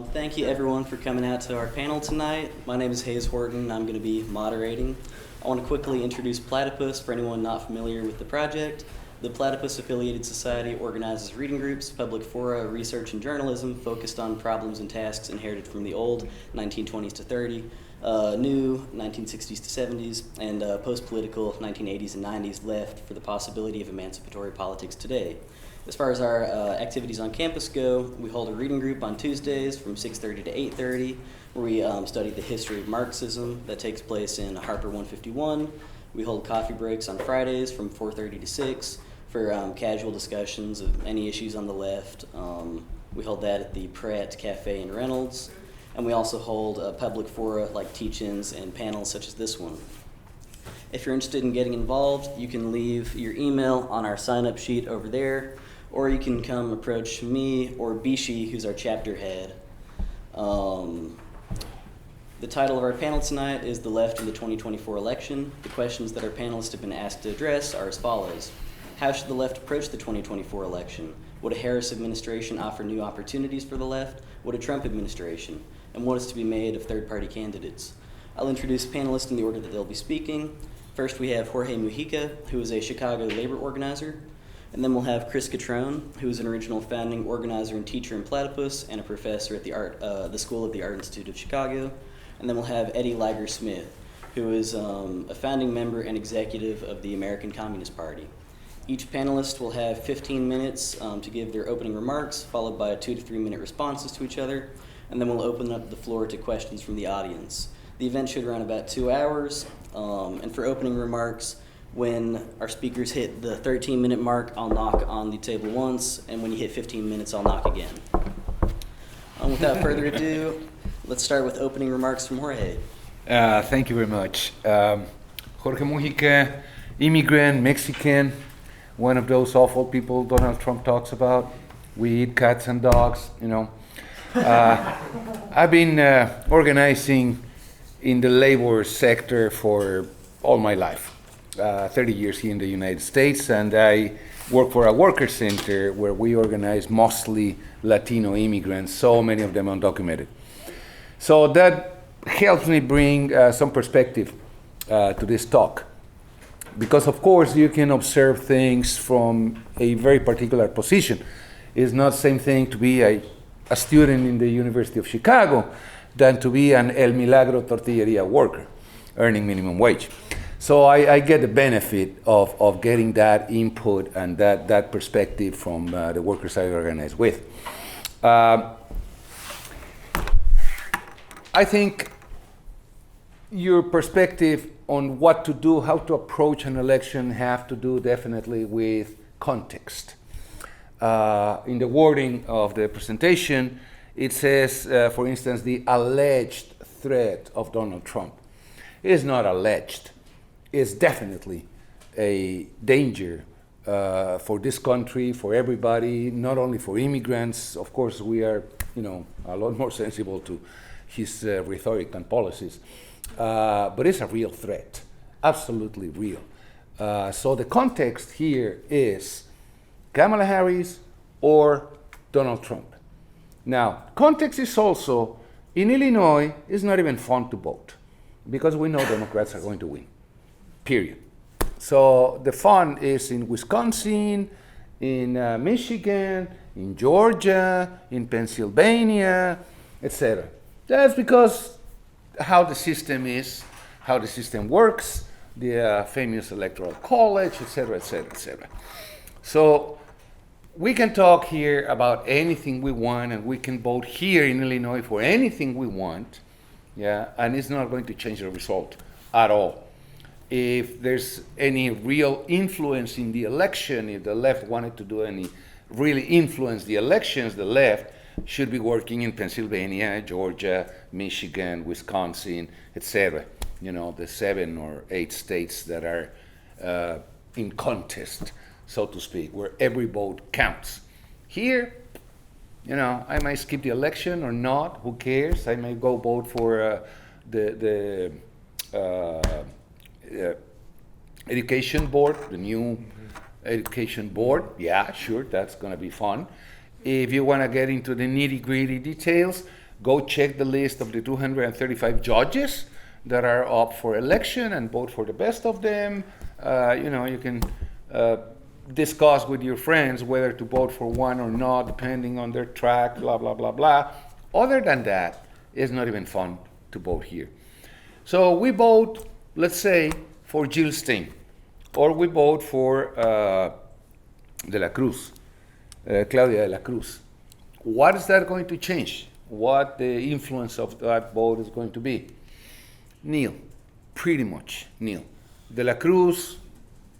Thank you everyone for coming out to our panel tonight. My name is Hayes Horton. I'm going to be moderating. I want to quickly introduce Platypus for anyone not familiar with the project. The Platypus Affiliated Society organizes reading groups, public fora, research, and journalism focused on problems and tasks inherited from the old 1920s to 30, new 1960s to 70s, and post-political 1980s and 90s left for the possibility of emancipatory politics today. As far as our activities on campus go, we hold a reading group on Tuesdays from 6:30 to 8:30, where we study the history of Marxism. That takes place in Harper 151. We hold coffee breaks on Fridays from 4:30 to 6 for casual discussions of any issues on the left. We hold that at the Pratt Cafe in Reynolds. And we also hold public fora like teach-ins and panels such as this one. If you're interested in getting involved, you can leave your email on our sign-up sheet over there, or you can come approach me or Bishi, who's our chapter head. The title of our panel tonight is The Left in the 2024 Election. The questions that our panelists have been asked to address are as follows. How should the left approach the 2024 election? Would a Harris administration offer new opportunities for the left? Would a Trump administration? And what is to be made of third-party candidates? I'll introduce panelists in the order that they'll be speaking. First, we have Jorge Mujica, who is a Chicago labor organizer. And then we'll have Chris Katron, who is an original founding organizer and teacher in Platypus and a professor at the School of the Art Institute of Chicago. And then we'll have Liger Smith, who is a founding member and executive of the American Communist Party. Each panelist will have 15 minutes to give their opening remarks, followed by 2 to 3 minute responses to each other, and then we'll open up the floor to questions from the audience. The event should run about 2 hours, and for opening remarks, when our speakers hit the 13-minute mark, I'll knock on the table once, and when you hit 15 minutes, I'll knock again. Without further ado, let's start with opening remarks from Jorge. Thank you very much. Jorge Mujica, immigrant, Mexican, one of those awful people Donald Trump talks about. We eat cats and dogs, you know. I've been organizing in the labor sector for all my life, 30 years here in the United States, and I work for a worker center where we organize mostly Latino immigrants, so many of them undocumented. So that helps me bring some perspective to this talk. Because of course you can observe things from a very particular position. It's not the same thing to be a student in the University of Chicago than to be an El Milagro tortilleria worker earning minimum wage. So I get the benefit of getting that input and that perspective from the workers I organize with. I think your perspective on what to do, how to approach an election have to do definitely with context. In the wording of the presentation, it says, for instance, the alleged threat of Donald Trump. It is not alleged. It's definitely a danger for this country, for everybody, not only for immigrants. Of course, we are, a lot more sensible to his rhetoric and policies. But it's a real threat, absolutely real. So the context here is Kamala Harris or Donald Trump. Now, context is also, in Illinois, it's not even fun to vote because we know Democrats are going to win, period. So the fun is in Wisconsin, in Michigan, in Georgia, in Pennsylvania, etc. That's because how the system is, how the system works, the famous electoral college, etc., etc., etc. So we can talk here about anything we want, and we can vote here in Illinois for anything we want, and it's not going to change the result at all. If there's any real influence in the election, if the left wanted to do any really influence the elections, the left should be working in Pennsylvania, Georgia, Michigan, Wisconsin, etc. The 7 or 8 states that are in contest, so to speak, where every vote counts. Here, I might skip the election or not, who cares? I may go vote for the education board, the new education board. Yeah, sure, that's going to be fun. If you want to get into the nitty-gritty details, go check the list of the 235 judges that are up for election and vote for the best of them. You can discuss with your friends whether to vote for one or not, depending on their track, blah, blah, blah, blah. Other than that, it's not even fun to vote here. So we vote, let's say, for Jill Stein, or we vote for De la Cruz, Claudia de la Cruz. What is that going to change? What the influence of that vote is going to be? Nil, pretty much nil. De la Cruz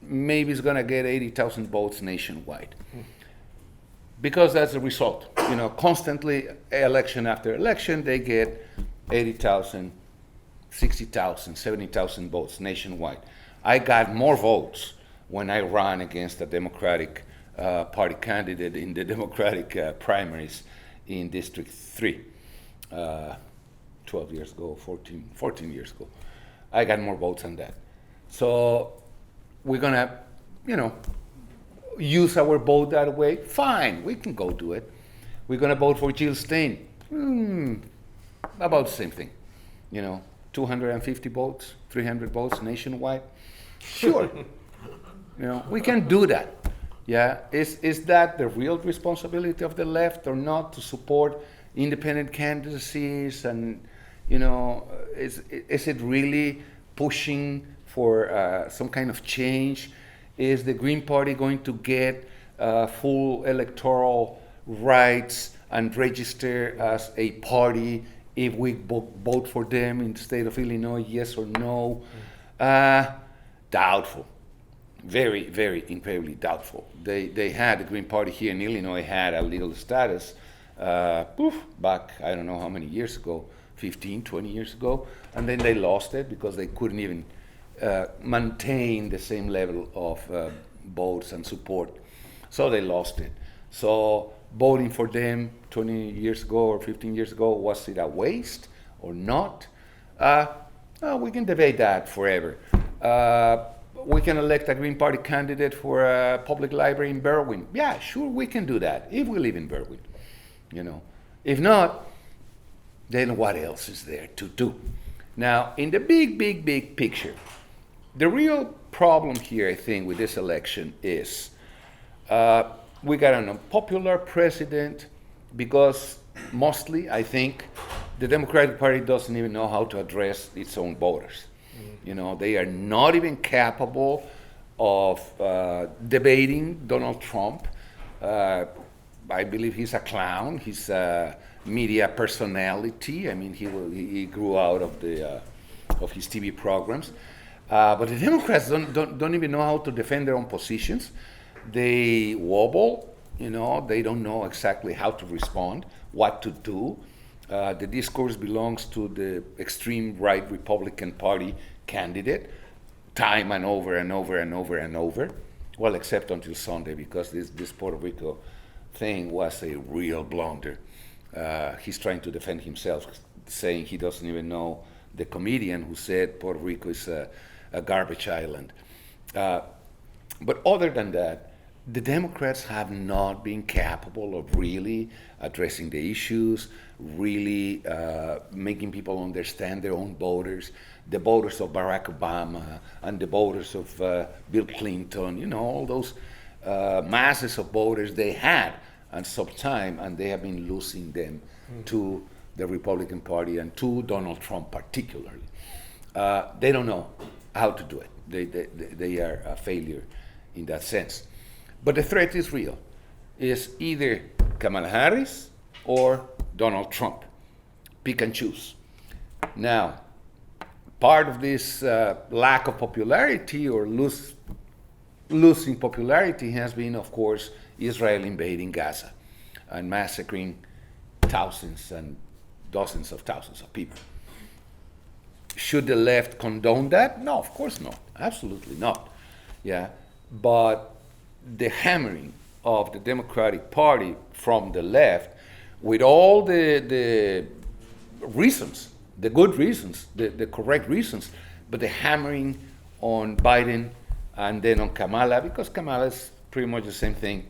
maybe is going to get 80,000 votes nationwide. Because that's the result. Constantly, election after election, they get 80,000, 60,000, 70,000 votes nationwide. I got more votes when I ran against a Democratic Party candidate in the Democratic primaries in District 3, 12 years ago, 14 years ago. I got more votes than that. So we're going to, use our vote that way. Fine, we can go do it. We're going to vote for Jill Stein. About the same thing. 250 votes, 300 votes nationwide. Sure. We can do that. Yeah, is that the real responsibility of the left or not to support independent candidacies? And is it really pushing for some kind of change? Is the Green Party going to get full electoral rights and register as a party if we vote for them in the state of Illinois? Yes or no? Doubtful. Very, very incredibly doubtful. They had, the Green Party here in Illinois had a legal status back, I don't know how many years ago, 15, 20 years ago, and then they lost it because they couldn't even maintain the same level of votes and support. So they lost it. So voting for them 20 years ago or 15 years ago, was it a waste or not? We can debate that forever. We can elect a Green Party candidate for a public library in Berwyn. Yeah, sure, we can do that if we live in Berwyn. If not, then what else is there to do? Now, in the big, big, big picture, the real problem here, I think, with this election is we got an unpopular president because mostly, I think, the Democratic Party doesn't even know how to address its own voters. They are not even capable of debating Donald Trump. I believe he's a clown. He's a media personality. I mean, he grew out of his TV programs. But the Democrats don't even know how to defend their own positions. They wobble. They don't know exactly how to respond, what to do. The discourse belongs to the extreme right Republican Party candidate, time and over and over and over and over. Well, except until Sunday, because this Puerto Rico thing was a real blunder. He's trying to defend himself, saying he doesn't even know the comedian who said Puerto Rico is a garbage island. But other than that, the Democrats have not been capable of really addressing the issues, really making people understand their own voters, the voters of Barack Obama and the voters of Bill Clinton, all those masses of voters they had at some time, and they have been losing them to the Republican Party and to Donald Trump particularly. They don't know how to do it. They are a failure in that sense. But the threat is real. It's either Kamala Harris or Donald Trump. Pick and choose. Now, part of this lack of popularity or losing popularity has been, of course, Israel invading Gaza and massacring thousands and dozens of thousands of people. Should the left condone that? No, of course not. Absolutely not. Yeah, but the hammering of the Democratic Party from the left, with all the reasons, the good reasons, the correct reasons, but the hammering on Biden and then on Kamala, because Kamala is pretty much the same thing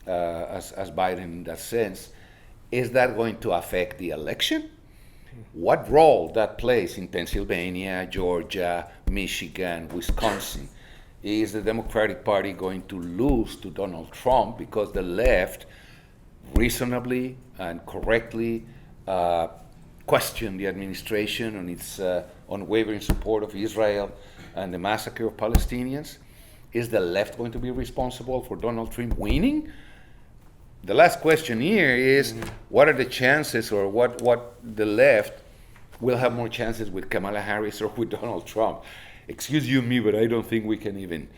as Biden in that sense. Is that going to affect the election? what role that plays in Pennsylvania, Georgia, Michigan, Wisconsin. Is the Democratic Party going to lose to Donald Trump because the left reasonably and correctly questioned the administration on its unwavering support of Israel and the massacre of Palestinians? Is the left going to be responsible for Donald Trump winning? The last question here is, what are the chances, or what the left will have more chances with Kamala Harris or with Donald Trump? Excuse you me, but I don't think we can even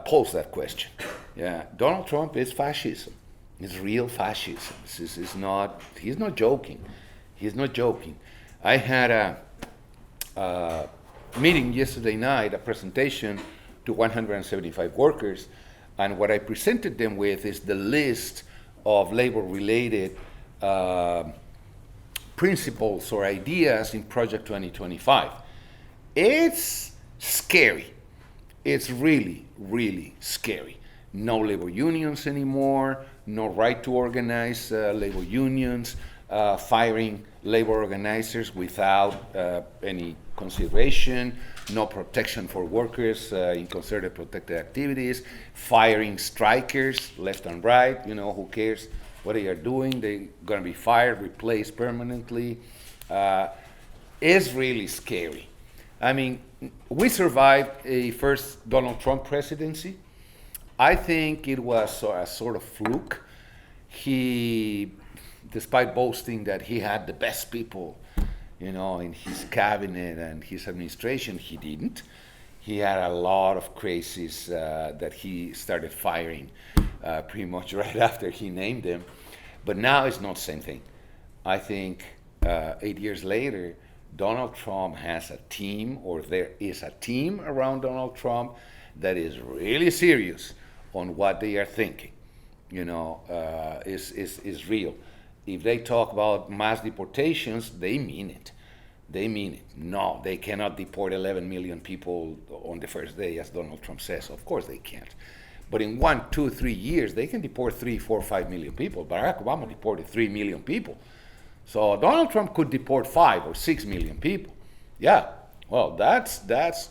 pose that question. Yeah, Donald Trump is fascism. It's real fascism. He's not joking. He's not joking. I had a meeting yesterday night, a presentation to 175 workers, and what I presented them with is the list of labor-related principles or ideas in Project 2025. It's scary. It's really, really scary. No labor unions anymore, no right to organize labor unions, firing labor organizers without any consideration, no protection for workers in concerted protected activities, firing strikers left and right, who cares what they are doing, they're gonna be fired, replaced permanently. It's really scary. I mean, we survived a first Donald Trump presidency. I think it was a sort of fluke. He, despite boasting that he had the best people, in his cabinet and his administration, he didn't. He had a lot of crazies that he started firing pretty much right after he named them. But now it's not the same thing. I think 8 years later, Donald Trump has a team, or there is a team around Donald Trump that is really serious on what they are thinking. Is real. If they talk about mass deportations, they mean it. They mean it. No, they cannot deport 11 million people on the first day, as Donald Trump says. Of course they can't. But in 1, 2, 3 years, they can deport 3, 4, 5 million people. Barack Obama deported 3 million people. So Donald Trump could deport 5 or 6 million people. Yeah, well, that's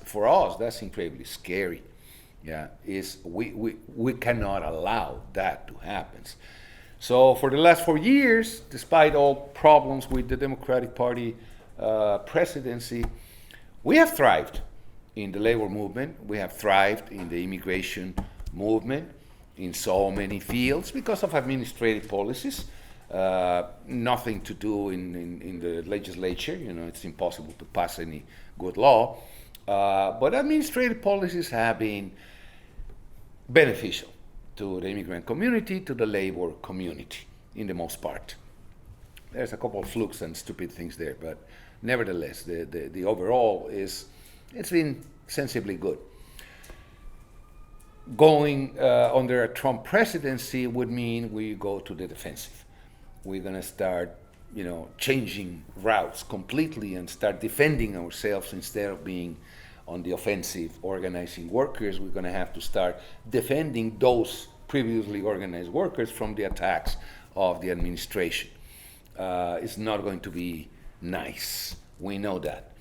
for us, that's incredibly scary. Yeah, we cannot allow that to happen. So for the last 4 years, despite all problems with the Democratic Party presidency, we have thrived in the labor movement. We have thrived in the immigration movement in so many fields because of administrative policies. Nothing to do in the legislature. It's impossible to pass any good law. But administrative policies have been beneficial to the immigrant community, to the labor community, in the most part. There's a couple of flukes and stupid things there, but nevertheless, the overall it's been sensibly good. Going under a Trump presidency would mean we go to the defensive. We're going to start, changing routes completely and start defending ourselves instead of being on the offensive, organizing workers. We're going to have to start defending those previously organized workers from the attacks of the administration. It's not going to be nice. We know that.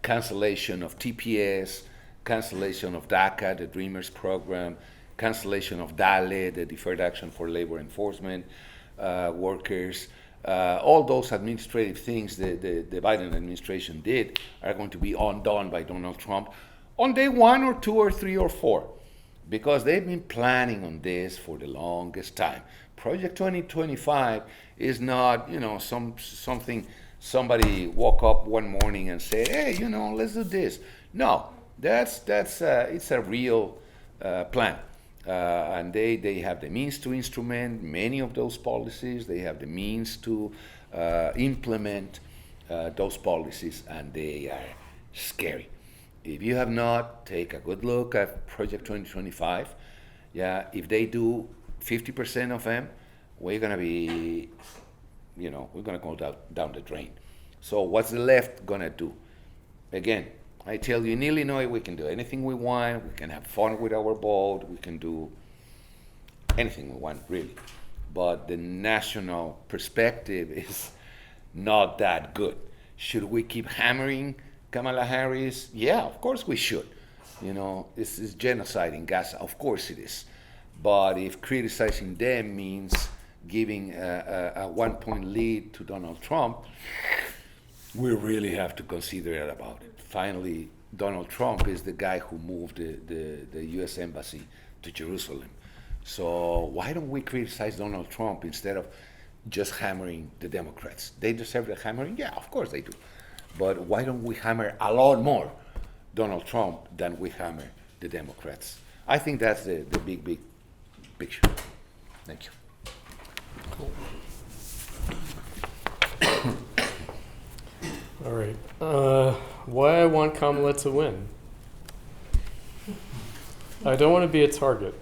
Cancellation of TPS, cancellation of DACA, the Dreamers program, cancellation of DALE, the Deferred Action for Labor Enforcement workers. All those administrative things the Biden administration did are going to be undone by Donald Trump on day 1 or 2 or 3 or 4, because they've been planning on this for the longest time. Project 2025 is not, something somebody woke up one morning and said, hey, let's do this. No, it's a real plan. And they have the means to instrument many of those policies. They have the means to implement those policies, and they are scary. If you have not, take a good look at Project 2025. Yeah, if they do 50% of them, we're gonna be, we're gonna go down the drain. So what's the left gonna do? Again, I tell you, in Illinois, we can do anything we want. We can have fun with our vote. We can do anything we want, really. But the national perspective is not that good. Should we keep hammering Kamala Harris? Yeah, of course we should. You know, this is genocide in Gaza. Of course it is. But if criticizing them means giving a 1-point lead to Donald Trump, we really have to consider it about it. Finally, Donald Trump is the guy who moved the U.S. Embassy to Jerusalem. So why don't we criticize Donald Trump instead of just hammering the Democrats? They deserve the hammering? Yeah, of course they do. But why don't we hammer a lot more Donald Trump than we hammer the Democrats? I think that's the big picture. Thank you. Cool. All right. Why I want Kamala to win? I don't want to be a target.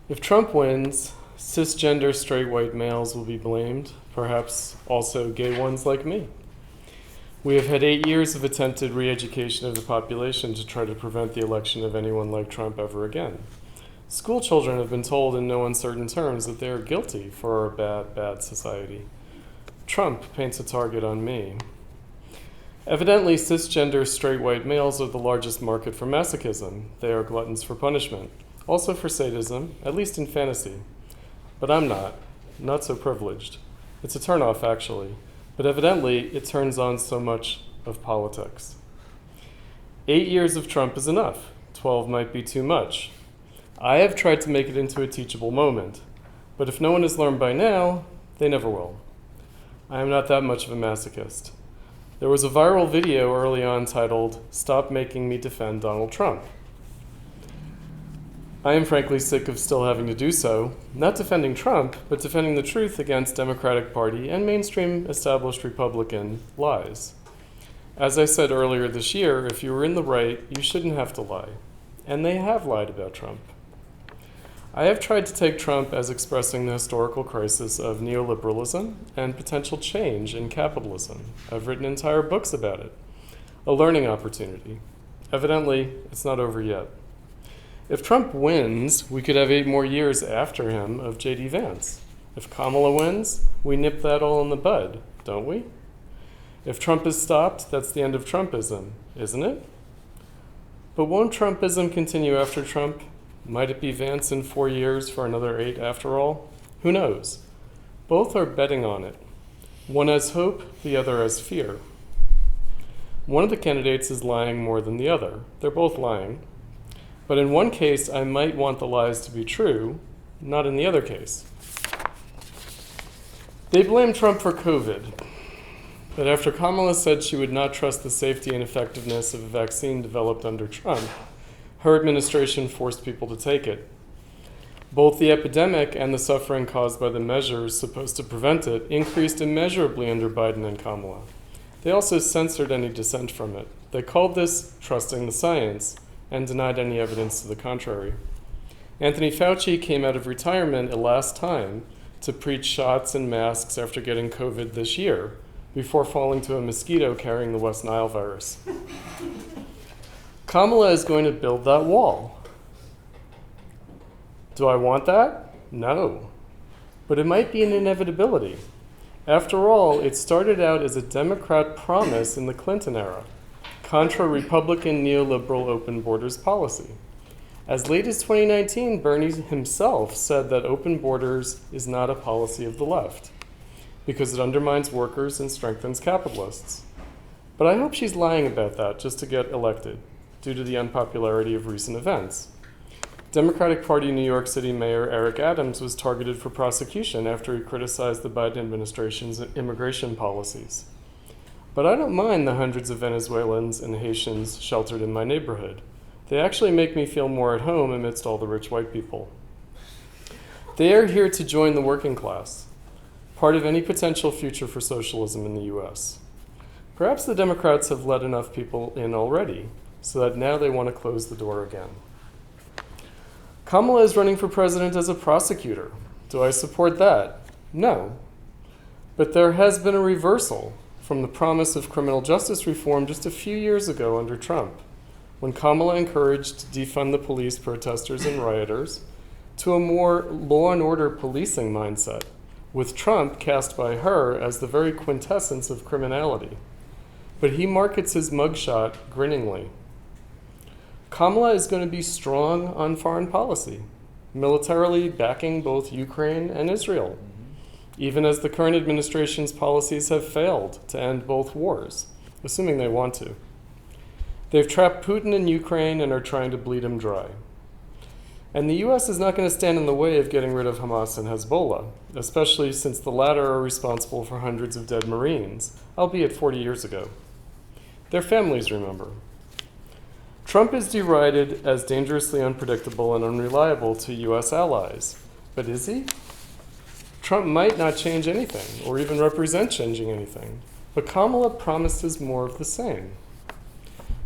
If Trump wins, cisgender straight white males will be blamed, perhaps also gay ones like me. We have had 8 years of attempted re-education of the population to try to prevent the election of anyone like Trump ever again. School children have been told in no uncertain terms that they are guilty for our bad, bad society. Trump paints a target on me. Evidently, cisgender straight white males are the largest market for masochism. They are gluttons for punishment, also for sadism, at least in fantasy. But I'm not so privileged. It's a turnoff, actually, but evidently it turns on so much of politics. 8 years of Trump is enough. 12 might be too much. I have tried to make it into a teachable moment, but if no one has learned by now, they never will. I am not that much of a masochist. There was a viral video early on titled, "Stop Making Me Defend Donald Trump." I am frankly sick of still having to do so, not defending Trump, but defending the truth against Democratic Party and mainstream established Republican lies. As I said earlier this year, if you were in the right, you shouldn't have to lie. And they have lied about Trump. I have tried to take Trump as expressing the historical crisis of neoliberalism and potential change in capitalism. I've written entire books about it. A learning opportunity. Evidently, it's not over yet. If Trump wins, we could have 8 more years after him of J.D. Vance. If Kamala wins, we nip that all in the bud, don't we? If Trump is stopped, that's the end of Trumpism, isn't it? But won't Trumpism continue after Trump? Might it be Vance in 4 years for another 8 after all? Who knows? Both are betting on it. One has hope, the other has fear. One of the candidates is lying more than the other. They're both lying. But in one case, I might want the lies to be true, not in the other case. They blame Trump for COVID. But after Kamala said she would not trust the safety and effectiveness of a vaccine developed under Trump, her administration forced people to take it. Both the epidemic and the suffering caused by the measures supposed to prevent it increased immeasurably under Biden and Kamala. They also censored any dissent from it. They called this trusting the science and denied any evidence to the contrary. Anthony Fauci came out of retirement last time to preach shots and masks after getting COVID this year, before falling to a mosquito carrying the West Nile virus. Kamala is going to build that wall. Do I want that? No. But it might be an inevitability. After all, it started out as a Democrat promise in the Clinton era, contra Republican neoliberal open borders policy. As late as 2019, Bernie himself said that open borders is not a policy of the left, because it undermines workers and strengthens capitalists. But I hope she's lying about that just to get elected, due to the unpopularity of recent events. Democratic Party New York City Mayor Eric Adams was targeted for prosecution after he criticized the Biden administration's immigration policies. But I don't mind the hundreds of Venezuelans and Haitians sheltered in my neighborhood. They actually make me feel more at home amidst all the rich white people. They are here to join the working class, part of any potential future for socialism in the US. Perhaps the Democrats have let enough people in already, so that now they want to close the door again. Kamala is running for president as a prosecutor. Do I support that? No. But there has been a reversal from the promise of criminal justice reform just a few years ago under Trump, when Kamala encouraged to defund the police, protesters, and rioters, to a more law and order policing mindset, with Trump cast by her as the very quintessence of criminality. But he markets his mugshot grinningly. Kamala is going to be strong on foreign policy, militarily backing both Ukraine and Israel, even as the current administration's policies have failed to end both wars, assuming they want to. They've trapped Putin in Ukraine and are trying to bleed him dry. And the US is not going to stand in the way of getting rid of Hamas and Hezbollah, especially since the latter are responsible for hundreds of dead Marines, albeit 40 years ago. Their families remember. Trump is derided as dangerously unpredictable and unreliable to US allies. But is he? Trump might not change anything, or even represent changing anything, but Kamala promises more of the same.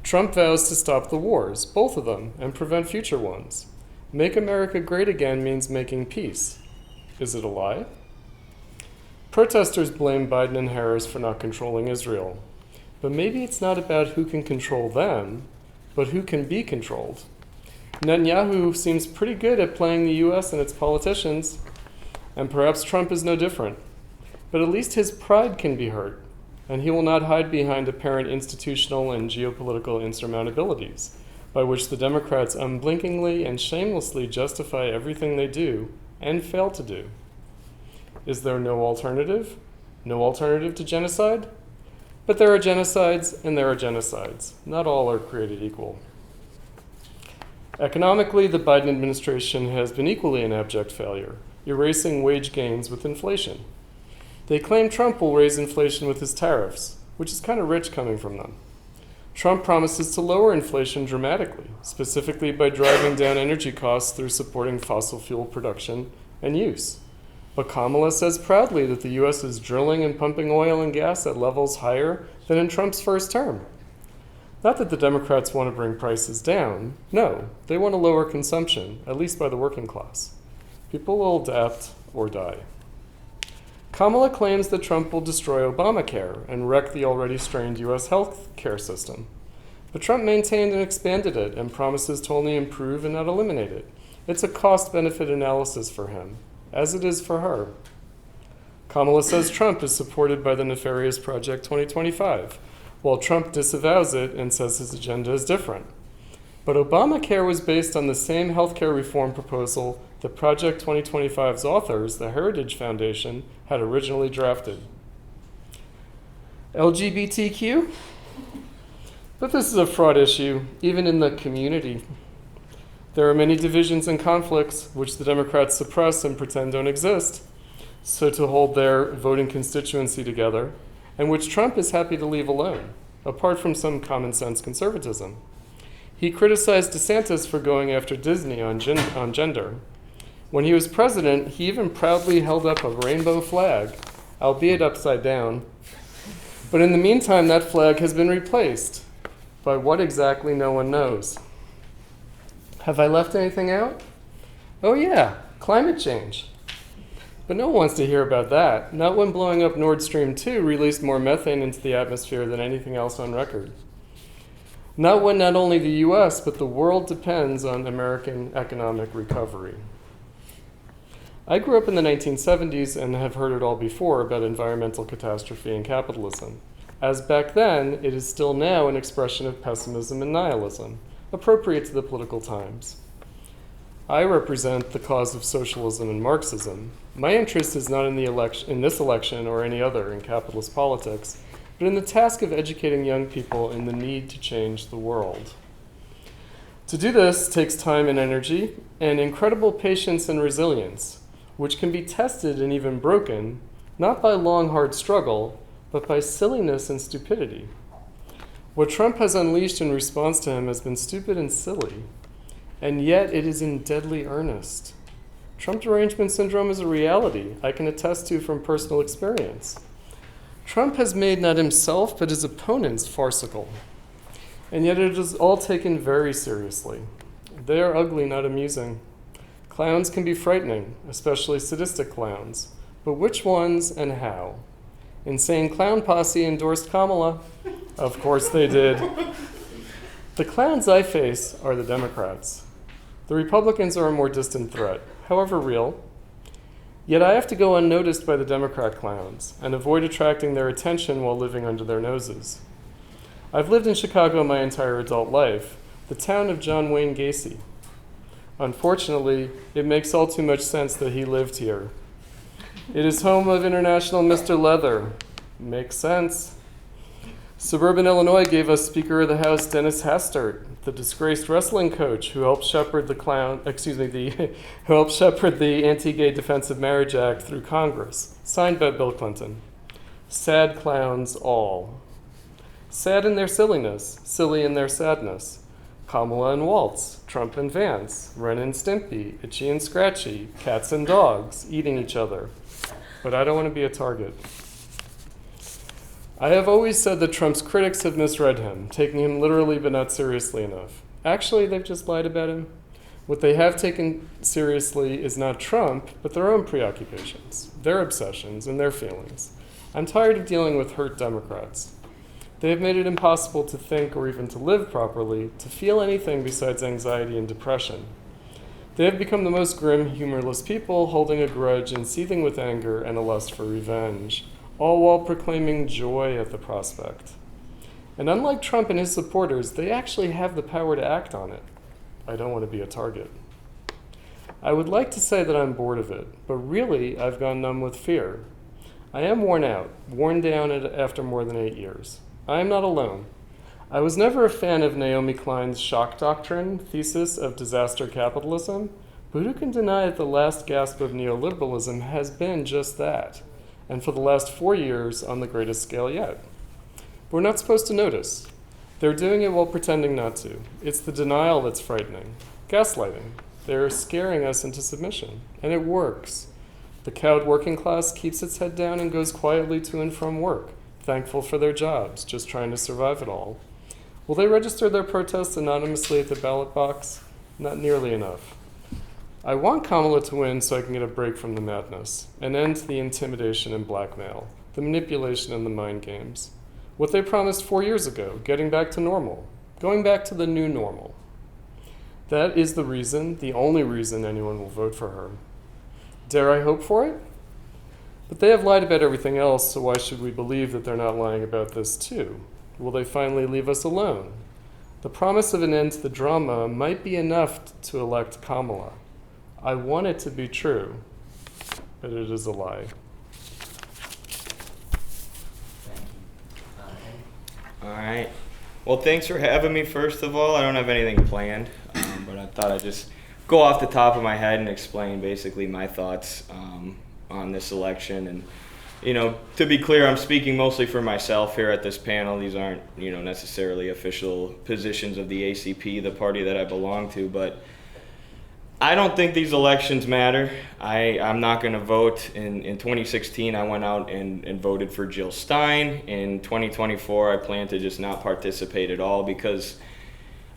Trump vows to stop the wars, both of them, and prevent future ones. Make America great again means making peace. Is it a lie? Protesters blame Biden and Harris for not controlling Israel. But maybe it's not about who can control them, but who can be controlled. Netanyahu seems pretty good at playing the US and its politicians, and perhaps Trump is no different. But at least his pride can be hurt, and he will not hide behind apparent institutional and geopolitical insurmountabilities, by which the Democrats unblinkingly and shamelessly justify everything they do and fail to do. Is there no alternative? No alternative to genocide? But there are genocides and there are genocides. Not all are created equal. Economically, the Biden administration has been equally an abject failure, erasing wage gains with inflation. They claim Trump will raise inflation with his tariffs, which is kind of rich coming from them. Trump promises to lower inflation dramatically, specifically by driving down energy costs through supporting fossil fuel production and use. But Kamala says proudly that the U.S. is drilling and pumping oil and gas at levels higher than in Trump's first term. Not that the Democrats want to bring prices down. No, they want to lower consumption, at least by the working class. People will adapt or die. Kamala claims that Trump will destroy Obamacare and wreck the already strained U.S. health care system. But Trump maintained and expanded it and promises to only improve and not eliminate it. It's a cost-benefit analysis for him, as it is for her. Kamala says Trump is supported by the nefarious Project 2025, while Trump disavows it and says his agenda is different. But Obamacare was based on the same healthcare reform proposal that Project 2025's authors, the Heritage Foundation, had originally drafted. LGBTQ? But this is a fraud issue, even in the community. There are many divisions and conflicts which the Democrats suppress and pretend don't exist, so to hold their voting constituency together, and which Trump is happy to leave alone, apart from some common sense conservatism. He criticized DeSantis for going after Disney on gender. When he was president, he even proudly held up a rainbow flag, albeit upside down. But in the meantime, that flag has been replaced. By what exactly, no one knows. Have I left anything out? Oh yeah, climate change. But no one wants to hear about that, not when blowing up Nord Stream 2 released more methane into the atmosphere than anything else on record. Not when not only the US, but the world depends on American economic recovery. I grew up in the 1970s and have heard it all before about environmental catastrophe and capitalism. As back then, it is still now an expression of pessimism and nihilism, appropriate to the political times. I represent the cause of socialism and Marxism. My interest is not in this election or any other in capitalist politics, but in the task of educating young people in the need to change the world. To do this takes time and energy, and incredible patience and resilience, which can be tested and even broken, not by long, hard struggle, but by silliness and stupidity. What Trump has unleashed in response to him has been stupid and silly, and yet it is in deadly earnest. Trump derangement syndrome is a reality I can attest to from personal experience. Trump has made not himself, but his opponents farcical, and yet it is all taken very seriously. They are ugly, not amusing. Clowns can be frightening, especially sadistic clowns, but which ones and how? Insane Clown Posse endorsed Kamala. Of course they did. The clowns I face are the Democrats. The Republicans are a more distant threat, however real. Yet I have to go unnoticed by the Democrat clowns and avoid attracting their attention while living under their noses. I've lived in Chicago my entire adult life, the town of John Wayne Gacy. Unfortunately, it makes all too much sense that he lived here. It is home of International Mr. Leather. Makes sense. Suburban Illinois gave us Speaker of the House Dennis Hastert, the disgraced wrestling coach who helped shepherd who helped shepherd the Anti-Gay Defensive Marriage Act through Congress, signed by Bill Clinton. Sad clowns all. Sad in their silliness, silly in their sadness. Kamala and Waltz, Trump and Vance, Ren and Stimpy, Itchy and Scratchy, cats and dogs, eating each other. But I don't want to be a target. I have always said that Trump's critics have misread him, taking him literally but not seriously enough. Actually, they've just lied about him. What they have taken seriously is not Trump, but their own preoccupations, their obsessions, and their feelings. I'm tired of dealing with hurt Democrats. They have made it impossible to think or even to live properly, to feel anything besides anxiety and depression. They have become the most grim, humorless people, holding a grudge and seething with anger and a lust for revenge, all while proclaiming joy at the prospect. And unlike Trump and his supporters, they actually have the power to act on it. I don't want to be a target. I would like to say that I'm bored of it, but really I've gone numb with fear. I am worn out, worn down after more than 8 years. I am not alone. I was never a fan of Naomi Klein's shock doctrine thesis of disaster capitalism, but who can deny that the last gasp of neoliberalism has been just that? And for the last 4 years on the greatest scale yet. We're not supposed to notice. They're doing it while pretending not to. It's the denial that's frightening. Gaslighting. They're scaring us into submission. And it works. The cowed working class keeps its head down and goes quietly to and from work, thankful for their jobs, just trying to survive it all. Will they register their protests anonymously at the ballot box? Not nearly enough. I want Kamala to win so I can get a break from the madness, an end to the intimidation and blackmail, the manipulation and the mind games. What they promised 4 years ago, getting back to normal, going back to the new normal. That is the reason, the only reason anyone will vote for her. Dare I hope for it? But they have lied about everything else, so why should we believe that they're not lying about this too? Will they finally leave us alone? The promise of an end to the drama might be enough to elect Kamala. I want it to be true, but it is a lie. All right. Well, thanks for having me, first of all. I don't have anything planned, but I thought I'd just go off the top of my head and explain basically my thoughts on this election. And, you know, to be clear, I'm speaking mostly for myself here at this panel. These aren't, you know, necessarily official positions of the ACP, the party that I belong to, but I don't think these elections matter. I'm not going to vote. In 2016, I went out and voted for Jill Stein. In 2024, I plan to just not participate at all because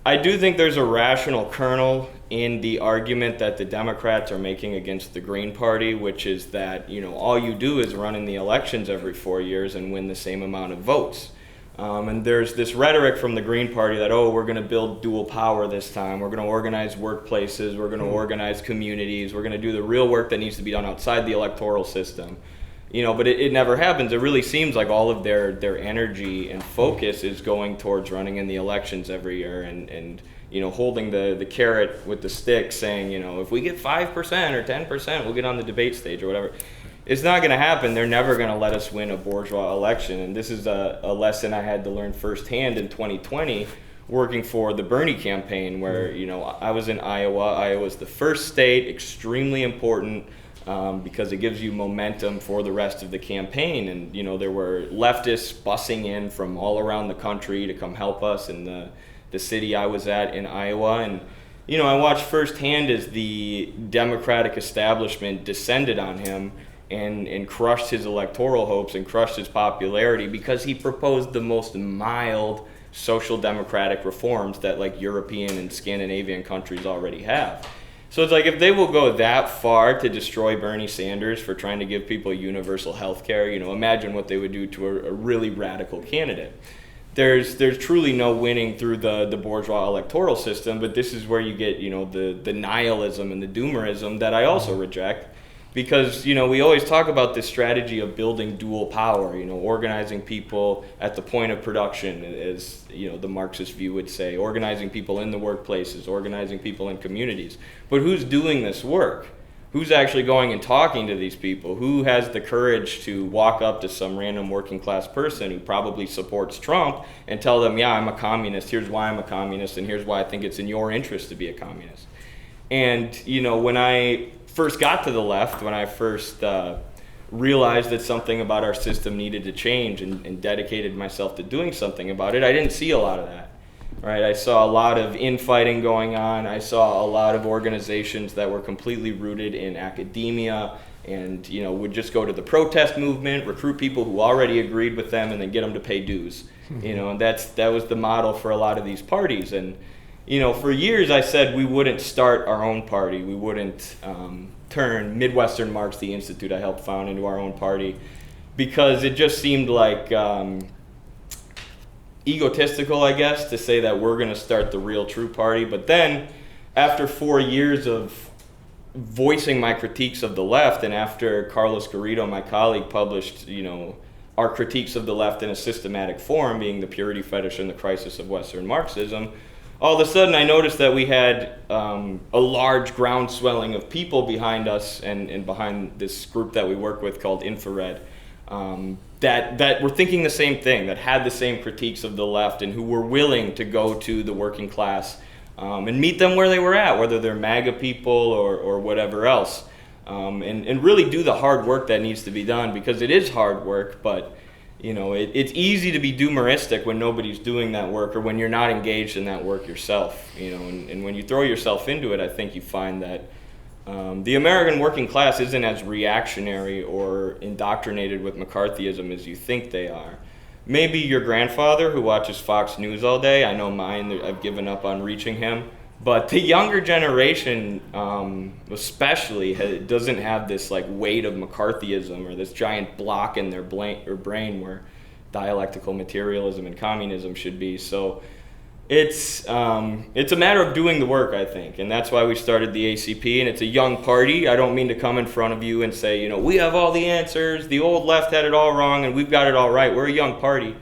I do think there's a rational kernel in the argument that the Democrats are making against the Green Party, which is that, you know, all you do is run in the elections every 4 years and win the same amount of votes. And there's this rhetoric from the Green Party that, oh, we're going to build dual power this time. We're going to organize workplaces. We're going to organize communities. We're going to do the real work that needs to be done outside the electoral system. You know, but it never happens. It really seems like all of their energy and focus is going towards running in the elections every year and you know, holding the carrot with the stick saying, you know, if we get 5% or 10%, we'll get on the debate stage or whatever. It's not going to happen. They're never going to let us win a bourgeois election. And this is a lesson I had to learn firsthand in 2020 working for the Bernie campaign where, you know, I was in Iowa. Iowa's the first state, extremely important because it gives you momentum for the rest of the campaign. And, you know, there were leftists busing in from all around the country to come help us in the city I was at in Iowa. And, you know, I watched firsthand as the Democratic establishment descended on him and crushed his electoral hopes and crushed his popularity because he proposed the most mild social democratic reforms that like European and Scandinavian countries already have. So it's like if they will go that far to destroy Bernie Sanders for trying to give people universal health care, you know, imagine what they would do to a really radical candidate. There's truly no winning through the bourgeois electoral system, but this is where you get, you know, the nihilism and the doomerism that I also reject. Because, we always talk about this strategy of building dual power, organizing people at the point of production, as, the Marxist view would say, organizing people in the workplaces, organizing people in communities. But who's doing this work? Who's actually going and talking to these people? Who has the courage to walk up to some random working class person who probably supports Trump and tell them, yeah, I'm a communist, here's why I'm a communist, and here's why I think it's in your interest to be a communist. And, when I first got to the left, when I first realized that something about our system needed to change and dedicated myself to doing something about it, I didn't see a lot of that. Right? I saw a lot of infighting going on. I saw a lot of organizations that were completely rooted in academia and, would just go to the protest movement, recruit people who already agreed with them, and then get them to pay dues. And that was the model for a lot of these parties. And, for years I said we wouldn't start our own party. We wouldn't turn Midwestern Marx, the institute I helped found, into our own party, because it just seemed like egotistical, I guess, to say that we're going to start the real true party. But then, after 4 years of voicing my critiques of the left, and after Carlos Garrido, my colleague, published, our critiques of the left in a systematic form, being The Purity Fetish and the Crisis of Western Marxism, all of a sudden I noticed that we had a large groundswelling of people behind us and behind this group that we work with called Infrared, that were thinking the same thing, that had the same critiques of the left, and who were willing to go to the working class and meet them where they were at, whether they're MAGA people or whatever else, and really do the hard work that needs to be done, because it is hard work, but it's easy to be doomeristic when nobody's doing that work, or when you're not engaged in that work yourself, and when you throw yourself into it, I think you find that the American working class isn't as reactionary or indoctrinated with McCarthyism as you think they are. Maybe your grandfather who watches Fox News all day, I know mine, I've given up on reaching him, but the younger generation especially doesn't have this weight of McCarthyism, or this giant block in their brain where dialectical materialism and communism should be. So it's a matter of doing the work, I think, and that's why we started the ACP, and it's a young party. I don't mean to come in front of you and say, we have all the answers, the old left had it all wrong, and we've got it all right. We're a young party.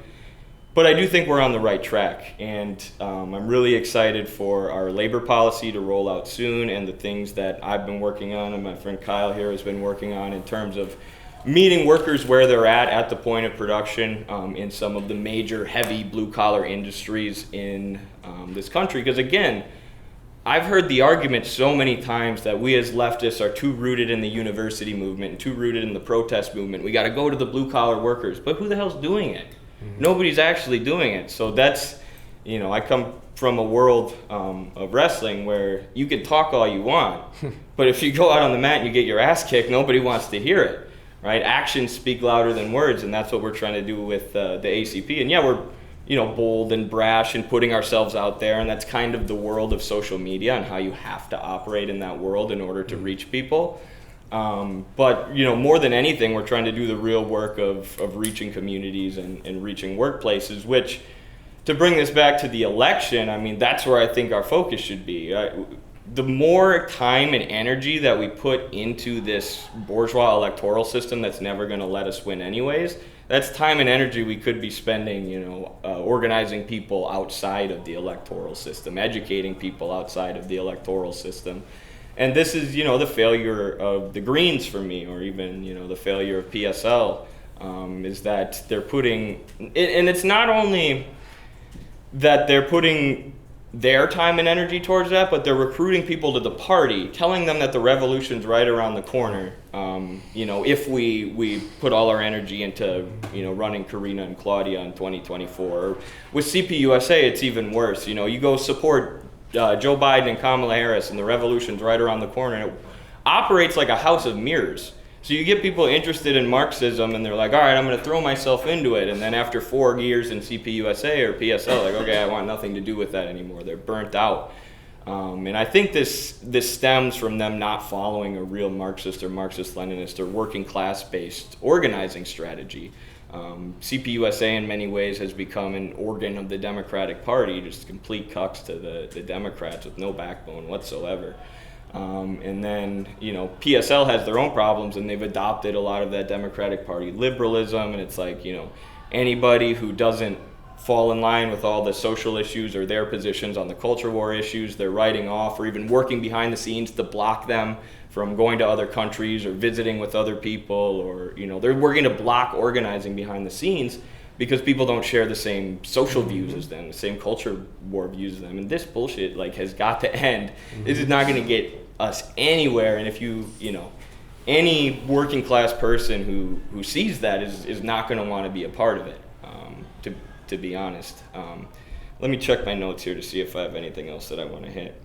But I do think we're on the right track, and I'm really excited for our labor policy to roll out soon, and the things that I've been working on and my friend Kyle here has been working on in terms of meeting workers where they're at the point of production in some of the major heavy blue-collar industries in this country. Because again, I've heard the argument so many times that we as leftists are too rooted in the university movement and too rooted in the protest movement. We got to go to the blue-collar workers. But who the hell's doing it? Nobody's actually doing it. So that's, I come from a world of wrestling where you can talk all you want, but if you go out on the mat and you get your ass kicked, nobody wants to hear it, right? Actions speak louder than words, and that's what we're trying to do with the ACP. And yeah, we're, bold and brash and putting ourselves out there, and that's kind of the world of social media and how you have to operate in that world in order to reach people. But more than anything, we're trying to do the real work of reaching communities and reaching workplaces, which, to bring this back to the election, that's where I think our focus should be. The more time and energy that we put into this bourgeois electoral system that's never going to let us win anyways, that's time and energy we could be spending, organizing people outside of the electoral system, educating people outside of the electoral system. And this is, the failure of the Greens for me, or even, the failure of PSL, is that they're putting, and it's not only that they're putting their time and energy towards that, but they're recruiting people to the party, telling them that the revolution's right around the corner, if we put all our energy into, running Karina and Claudia in 2024. With CPUSA, it's even worse. You go support Joe Biden and Kamala Harris, and the revolution's right around the corner, and it operates like a house of mirrors. So you get people interested in Marxism, and they're like, all right, I'm going to throw myself into it, and then after 4 years in CPUSA or PSL, like, okay, I want nothing to do with that anymore. They're burnt out. And I think this stems from them not following a real Marxist or Marxist-Leninist or working class-based organizing strategy. CPUSA in many ways has become an organ of the Democratic Party, just complete cucks to the Democrats with no backbone whatsoever. And then, PSL has their own problems, and they've adopted a lot of that Democratic Party liberalism. And it's like, anybody who doesn't fall in line with all the social issues or their positions on the culture war issues, they're writing off or even working behind the scenes to block them from going to other countries or visiting with other people, or, they're working to block organizing behind the scenes because people don't share the same social views as them, the same culture war views as them. And this bullshit has got to end. This is not going to get us anywhere. And if any working class person who sees that is not going to want to be a part of it, to be honest. Let me check my notes here to see if I have anything else that I want to hit.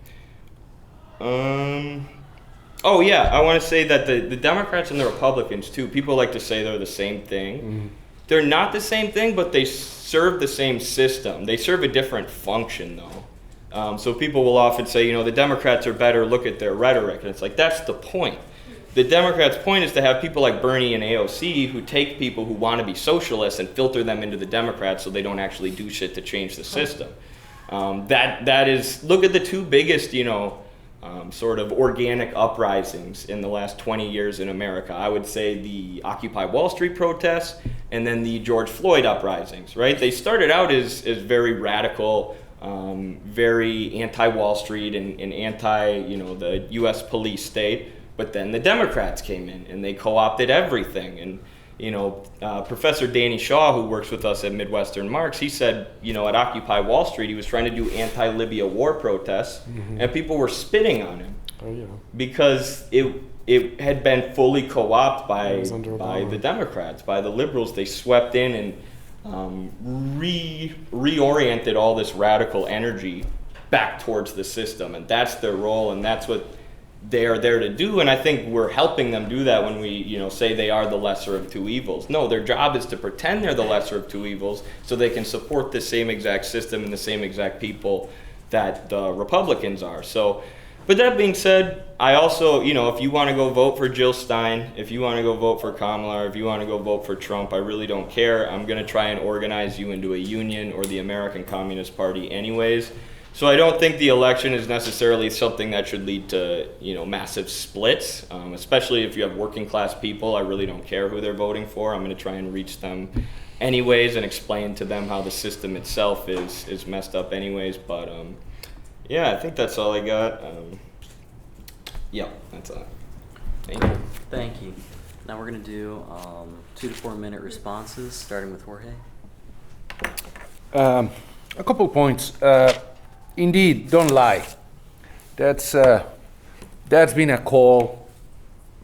Oh yeah, I want to say that the Democrats and the Republicans too, people like to say they're the same thing. Mm-hmm. They're not the same thing, but they serve the same system. They serve a different function though. So people will often say, the Democrats are better, look at their rhetoric. And it's like, that's the point. The Democrats' point is to have people like Bernie and AOC who take people who want to be socialists and filter them into the Democrats so they don't actually do shit to change the system. That is, look at the two biggest, sort of organic uprisings in the last 20 years in America. I would say the Occupy Wall Street protests and then the George Floyd uprisings, right? They started out as very radical, very anti-Wall Street and anti, the U.S. police state. But then the Democrats came in and they co-opted everything. And, Professor Danny Shaw, who works with us at Midwestern Marx, he said, at Occupy Wall Street, he was trying to do anti-Libya war protests, mm-hmm. and people were spitting on him. Oh, yeah. Because it had been fully co-opted by the Democrats, by the liberals. They swept in and reoriented all this radical energy back towards the system. And that's their role, and that's what they are there to do. And I think we're helping them do that when we, say they are the lesser of two evils. No, their job is to pretend they're the lesser of two evils so they can support the same exact system and the same exact people that the Republicans are. So, but that being said, I also, if you want to go vote for Jill Stein, if you want to go vote for Kamala, or if you want to go vote for Trump, I really don't care. I'm going to try and organize you into a union or the American Communist Party anyways. So I don't think the election is necessarily something that should lead to, massive splits, especially if you have working class people. I really don't care who they're voting for. I'm going to try and reach them anyways and explain to them how the system itself is messed up anyways. But yeah, I think that's all I got. Yeah, that's all. Thank you. Thank you. Now we're going to do 2 to 4 minute responses, starting with Jorge. A couple points. Indeed, don't lie. That's been a call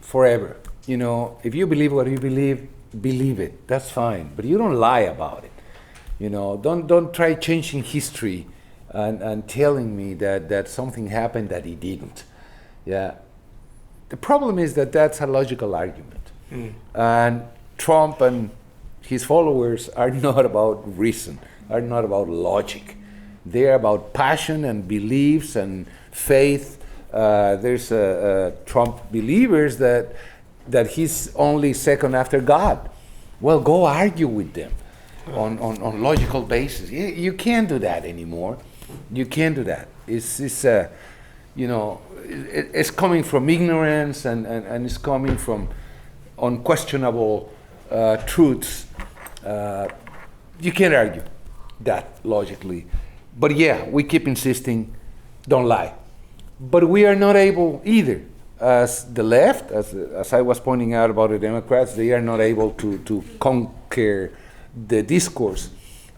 forever. If you believe what you believe it. That's fine. But you don't lie about it. Don't try changing history and telling me that something happened that it didn't. Yeah. The problem is that that's a logical argument. And Trump and his followers are not about reason, are not about logic. They're about passion and beliefs and faith. There's Trump believers that he's only second after God. Well, go argue with them on logical basis. You can't do that anymore. You can't do that. It's coming from ignorance and it's coming from unquestionable truths. You can't argue that logically. But yeah, we keep insisting, don't lie. But we are not able either. As the left, as I was pointing out about the Democrats, they are not able to conquer the discourse.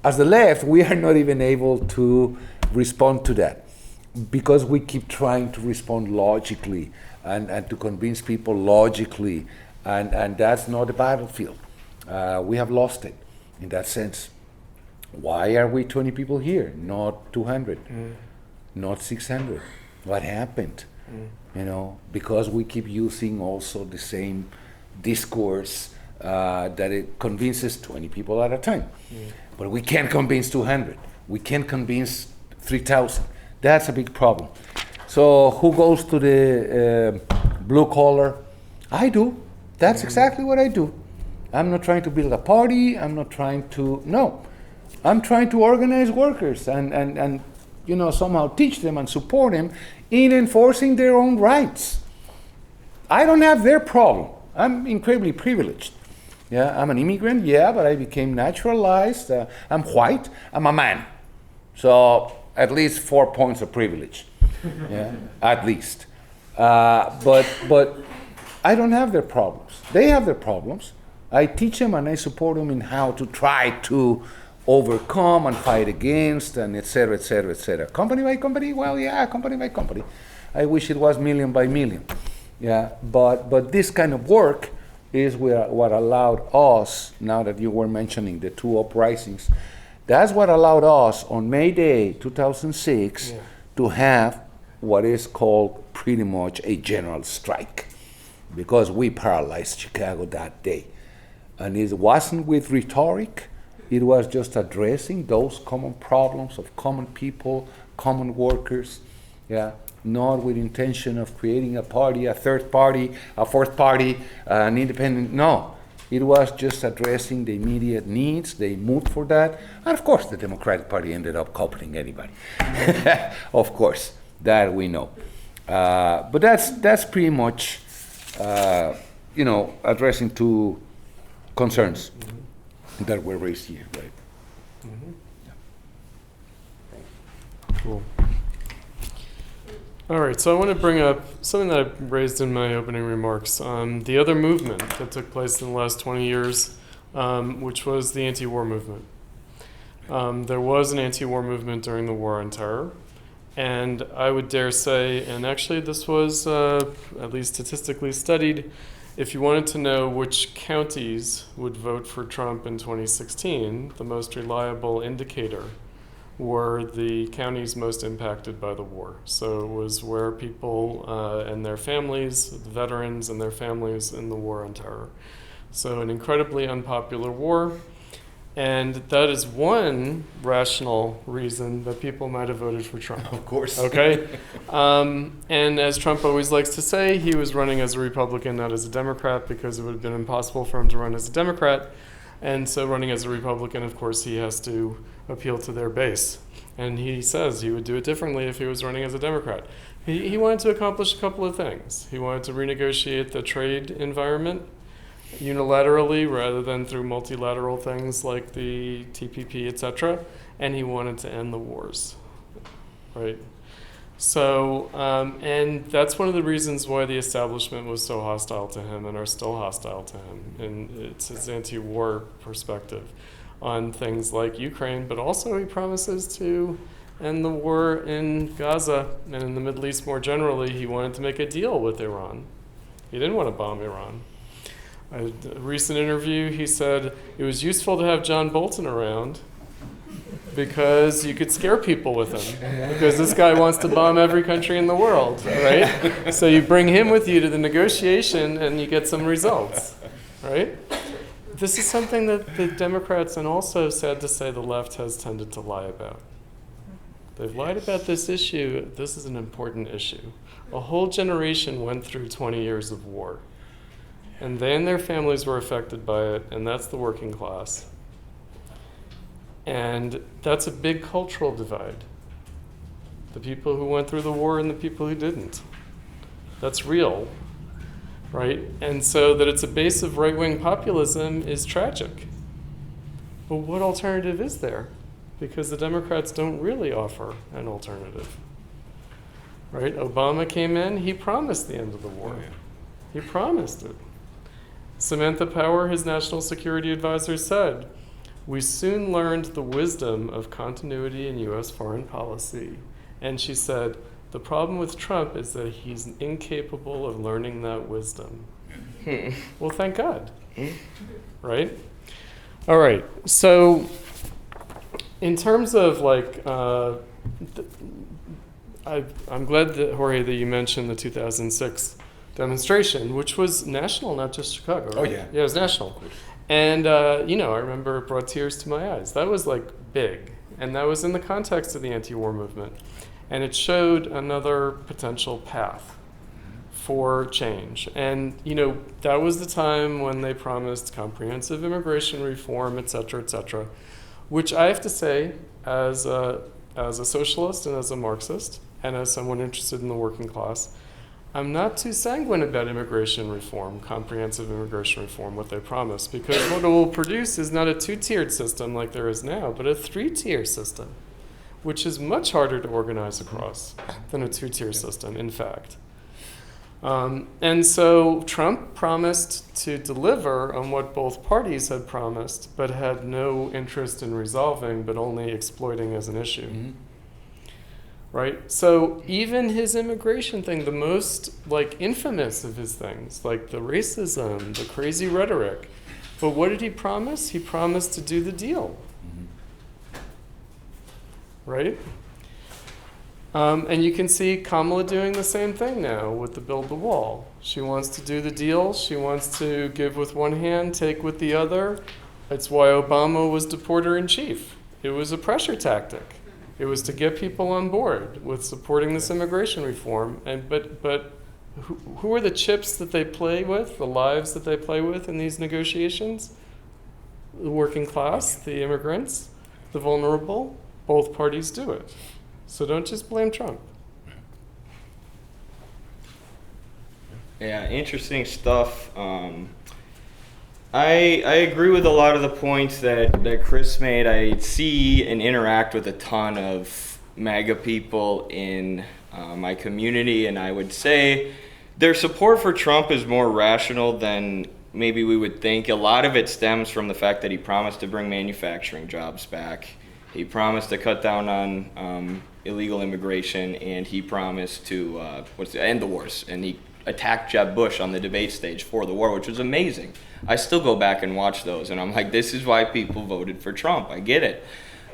As the left, we are not even able to respond to that because we keep trying to respond logically and to convince people logically, and that's not the battlefield. We have lost it in that sense. Why are we 20 people here, not 200, not 600? What happened? Because we keep using also the same discourse that it convinces 20 people at a time. But we can't convince 200. We can't convince 3,000. That's a big problem. So who goes to the blue collar? I do. That's exactly what I do. I'm not trying to build a party. I'm not trying to, no. I'm trying to organize workers and somehow teach them and support them in enforcing their own rights. I don't have their problem. I'm incredibly privileged. Yeah, I'm an immigrant, but I became naturalized. I'm white. I'm a man. So at least 4 points of privilege. Yeah, at least. But I don't have their problems. They have their problems. I teach them and I support them in how to try to overcome and fight against, and et cetera, et cetera, et cetera. Company by company? Well, yeah, company by company. I wish it was million by million. Yeah, but this kind of work is what allowed us, now that you were mentioning the two uprisings, that's what allowed us on May Day 2006 to have what is called pretty much a general strike, because we paralyzed Chicago that day. And it wasn't with rhetoric, it was just addressing those common problems of common people, common workers, not with intention of creating a party, a third party, a fourth party, an independent. No, it was just addressing the immediate needs. They moved for that. And of course, the Democratic Party ended up coupling anybody. Of course, that we know. But that's pretty much, addressing two concerns that were raised here, right? Cool. All right, so I want to bring up something that I raised in my opening remarks. The other movement that took place in the last 20 years, which was the anti-war movement. There was an anti-war movement during the War on Terror, and I would dare say, and actually this was at least statistically studied, if you wanted to know which counties would vote for Trump in 2016, the most reliable indicator were the counties most impacted by the war. So it was where people and their families, the veterans and their families in the War on Terror. So an incredibly unpopular war. And that is one rational reason that people might have voted for Trump. Of course. Okay? And as Trump always likes to say, he was running as a Republican, not as a Democrat, because it would have been impossible for him to run as a Democrat. And so running as a Republican, of course, he has to appeal to their base. And he says he would do it differently if he was running as a Democrat. He wanted to accomplish a couple of things. He wanted to renegotiate the trade environment unilaterally rather than through multilateral things like the TPP, etc. And he wanted to end the wars, right? So, and that's one of the reasons why the establishment was so hostile to him and are still hostile to him. And it's his anti-war perspective on things like Ukraine, but also he promises to end the war in Gaza and in the Middle East more generally. He wanted to make a deal with Iran. He didn't want to bomb Iran. A recent interview, he said it was useful to have John Bolton around because you could scare people with him, because this guy wants to bomb every country in the world, right? So you bring him with you to the negotiation and you get some results, right? This is something that the Democrats, and also, sad to say, the left has tended to lie about. They've lied about this issue. This is an important issue. A whole generation went through 20 years of war, and they and their families were affected by it, and that's the working class. And that's a big cultural divide. The people who went through the war and the people who didn't. That's real, right? And so that it's a base of right-wing populism is tragic. But what alternative is there? Because the Democrats don't really offer an alternative, right? Obama came in, he promised the end of the war. He promised it. Samantha Power, his national security advisor, said, "We soon learned the wisdom of continuity in U.S. foreign policy." And she said, the problem with Trump is that he's incapable of learning that wisdom. Well, thank God, right? All right, so in terms of like, I'm glad that, Jorge, that you mentioned the 2006 demonstration, which was national, not just Chicago. Right? Oh, yeah. Yeah, it was national. And, I remember it brought tears to my eyes. That was like big. And that was in the context of the anti-war movement. And it showed another potential path for change. And, that was the time when they promised comprehensive immigration reform, et cetera, which I have to say, as as a socialist and as a Marxist, and as someone interested in the working class, I'm not too sanguine about immigration reform, comprehensive immigration reform, what they promise, because what it will produce is not a two-tiered system like there is now, but a three-tier system, which is much harder to organize across than a two-tier system, in fact. And so Trump promised to deliver on what both parties had promised, but had no interest in resolving, but only exploiting as an issue. Mm-hmm. Right? So even his immigration thing, the most infamous of his things, like the racism, the crazy rhetoric. But what did he promise? He promised to do the deal. Mm-hmm. Right? And you can see Kamala doing the same thing now with the Build the Wall. She wants to do the deal. She wants to give with one hand, take with the other. That's why Obama was deporter-in-chief. It was a pressure tactic. It was to get people on board with supporting this immigration reform. But who are the chips that they play with, the lives that they play with in these negotiations? The working class, the immigrants, the vulnerable. Both parties do it. So don't just blame Trump. Yeah, interesting stuff. I agree with a lot of the points that Chris made. I see and interact with a ton of MAGA people in my community, and I would say their support for Trump is more rational than maybe we would think. A lot of it stems from the fact that he promised to bring manufacturing jobs back. He promised to cut down on illegal immigration, and he promised to end the wars. And he attacked Jeb Bush on the debate stage for the war, which was amazing. I still go back and watch those, and I'm like, this is why people voted for Trump. I get it.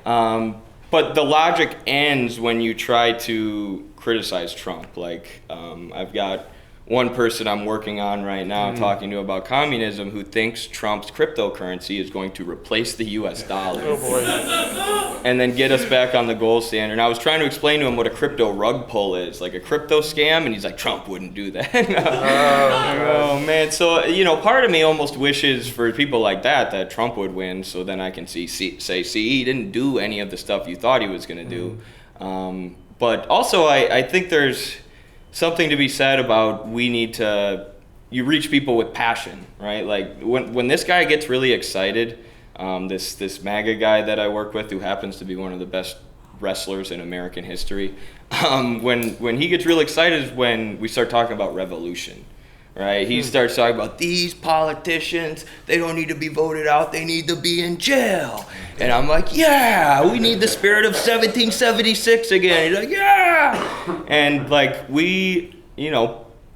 But the logic ends when you try to criticize Trump. I've got one person I'm working on right now talking to about communism who thinks Trump's cryptocurrency is going to replace the US dollar. Oh boy. And then get us back on the gold standard. And I was trying to explain to him what a crypto rug pull is, like a crypto scam, and he's like, Trump wouldn't do that. Oh man, so part of me almost wishes for people like that Trump would win, so then I can say, he didn't do any of the stuff you thought he was gonna do. But also I think there's something to be said about you reach people with passion, right? Like when this guy gets really excited, this MAGA guy that I work with, who happens to be one of the best wrestlers in American history, when he gets real excited is when we start talking about revolution, right? He starts talking about these politicians, they don't need to be voted out, they need to be in jail. And I'm like, yeah, we need the spirit of 1776 again. He's like, yeah. And we,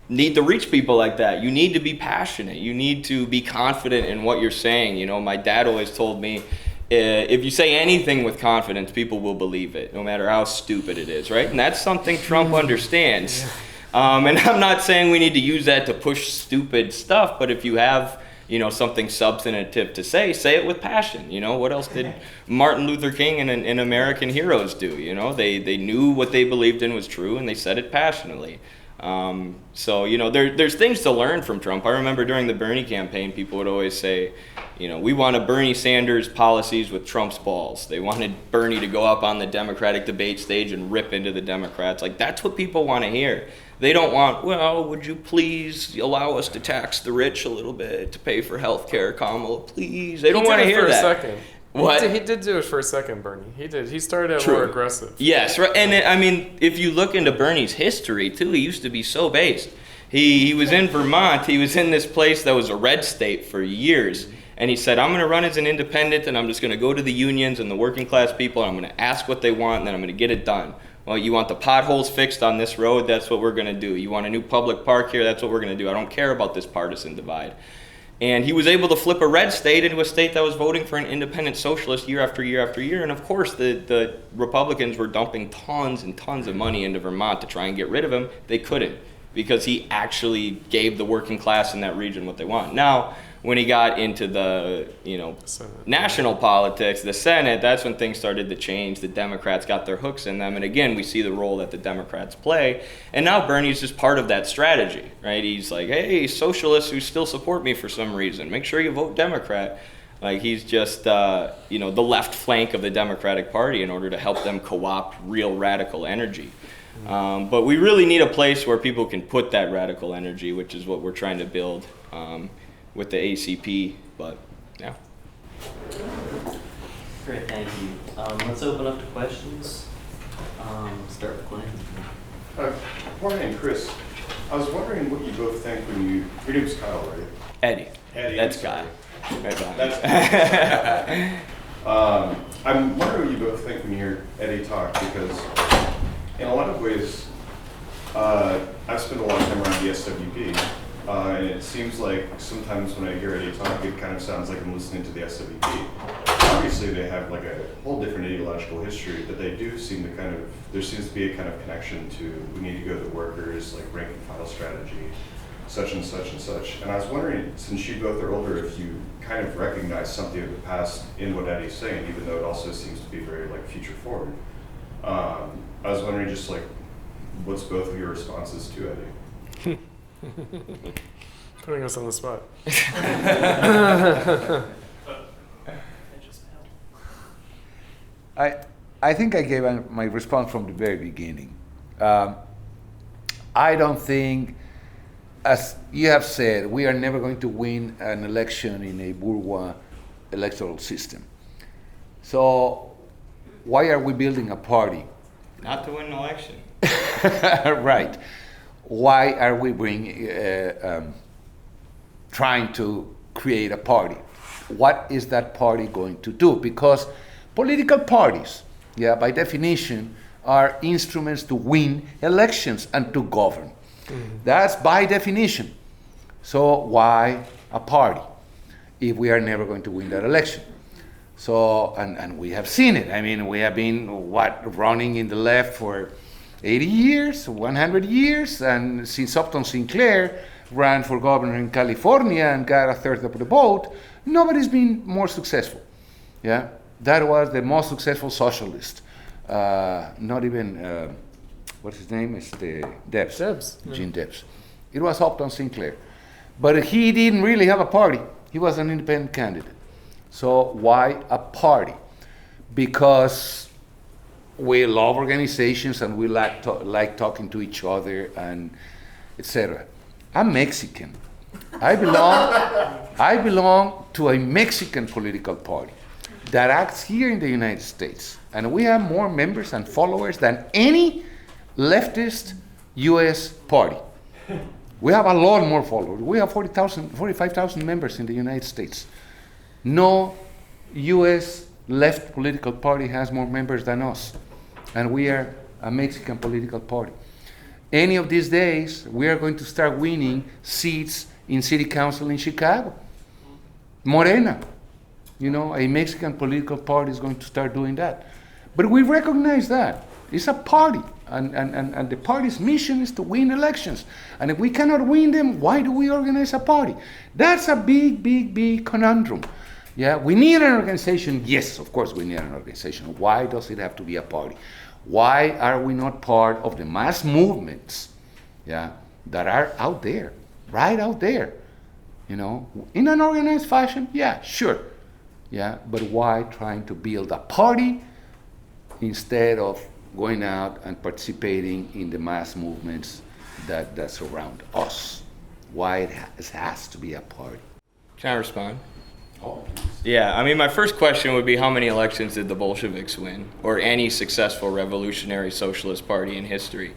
need to reach people like that. You need to be passionate. You need to be confident in what you're saying. My dad always told me, if you say anything with confidence, people will believe it, no matter how stupid it is, right? And that's something Trump understands. And I'm not saying we need to use that to push stupid stuff, but if you have, something substantive to say it with passion. What else did Martin Luther King and American heroes do? They knew what they believed in was true, and they said it passionately. So there's things to learn from Trump. I remember during the Bernie campaign, people would always say, we want a Bernie Sanders policies with Trump's balls. They wanted Bernie to go up on the Democratic debate stage and rip into the Democrats. That's what people want to hear. They don't want, well, would you please allow us to tax the rich a little bit to pay for health care, Kamala, please. They don't want to hear that. For a second. What? He did do it for a second, Bernie. He did. He started out more aggressive. Yes, right. And if you look into Bernie's history too, he used to be so based. He was in Vermont. He was in this place that was a red state for years. And he said, I'm going to run as an independent, and I'm just going to go to the unions and the working class people, and I'm going to ask what they want, and then I'm going to get it done. Well, you want the potholes fixed on this road? That's what we're going to do. You want a new public park here? That's what we're going to do. I don't care about this partisan divide. And he was able to flip a red state into a state that was voting for an independent socialist year after year after year. And of course, the Republicans were dumping tons and tons of money into Vermont to try and get rid of him. They couldn't, because he actually gave the working class in that region what they want. Now, when he got into the national politics, the Senate, that's when things started to change. The Democrats got their hooks in them, and again, we see the role that the Democrats play. And now Bernie's just part of that strategy, right? He's like, hey, socialists who still support me for some reason, make sure you vote Democrat. Like he's just, the left flank of the Democratic Party in order to help them co-opt real radical energy. But we really need a place where people can put that radical energy, which is what we're trying to build with the ACP. But yeah. Great, thank you. Let's open up to questions. Start with Glenn. Jorge and Chris, I was wondering what you both think when your name's Kyle, right? Eddie. Eddie, That's I'm Guy. sorry. Right behind That's I'm wondering what you both think when you hear Eddie talk, because in a lot of ways, I've spent a lot of time around the SWP, and it seems like sometimes when I hear Eddie talk, it kind of sounds like I'm listening to the SWP. Obviously, they have like a whole different ideological history, but they do seem to there seems to be a kind of connection to, we need to go to the workers, like rank and file strategy, such and such and such. And I was wondering, since you both are older, if you kind of recognize something of the past in what Eddie's saying, even though it also seems to be very like future forward. I was wondering just like, what's both of your responses to Eddie? Putting us on the spot. I think I gave my response from the very beginning. I don't think, as you have said, we are never going to win an election in a bourgeois electoral system. So why are we building a party? Not to win an election. Right. Why are we trying to create a party? What is that party going to do? Because political parties, by definition, are instruments to win elections and to govern. That's by definition. So why a party if we are never going to win that election? So, and we have seen it. I mean, we have been, running in the left for 80 years, 100 years, and since Upton Sinclair ran for governor in California and got a third of the vote, nobody's been more successful. Yeah, that was the most successful socialist. Not even, what's his name? It's the Debs. Gene Debs. It was Upton Sinclair. But he didn't really have a party. He was an independent candidate. So why a party? Because we love organizations and we like talking to each other and etc. I'm Mexican. I belong to a Mexican political party that acts here in the United States. And we have more members and followers than any leftist U.S. party. We have a lot more followers. We have 45,000 members in the United States. No U.S. left political party has more members than us. And we are a Mexican political party. Any of these days, we are going to start winning seats in city council in Chicago. Morena, a Mexican political party is going to start doing that. But we recognize that. It's a party. And the party's mission is to win elections. And if we cannot win them, why do we organize a party? That's a big, big, big conundrum. Yeah, we need an organization. Yes, of course we need an organization. Why does it have to be a party? Why are we not part of the mass movements, that are out there, right out there, in an organized fashion? Yeah, sure. Yeah, but why trying to build a party instead of going out and participating in the mass movements that surround us? Why it has to be a party? Can I respond? Yeah, I mean, my first question would be, how many elections did the Bolsheviks win, or any successful revolutionary socialist party in history?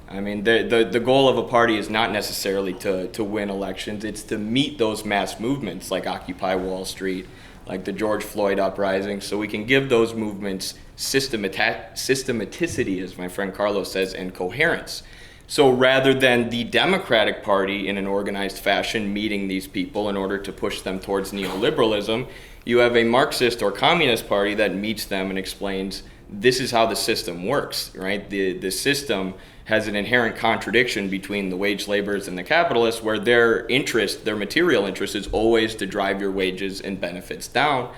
I mean, the goal of a party is not necessarily to win elections. It's to meet those mass movements like Occupy Wall Street, like the George Floyd uprising, so we can give those movements systematicity, as my friend Carlos says, and coherence. So rather than the Democratic Party in an organized fashion meeting these people in order to push them towards neoliberalism, you have a Marxist or Communist Party that meets them and explains, this is how the system works, right? The system has an inherent contradiction between the wage laborers and the capitalists, where their material interest is always to drive your wages and benefits down.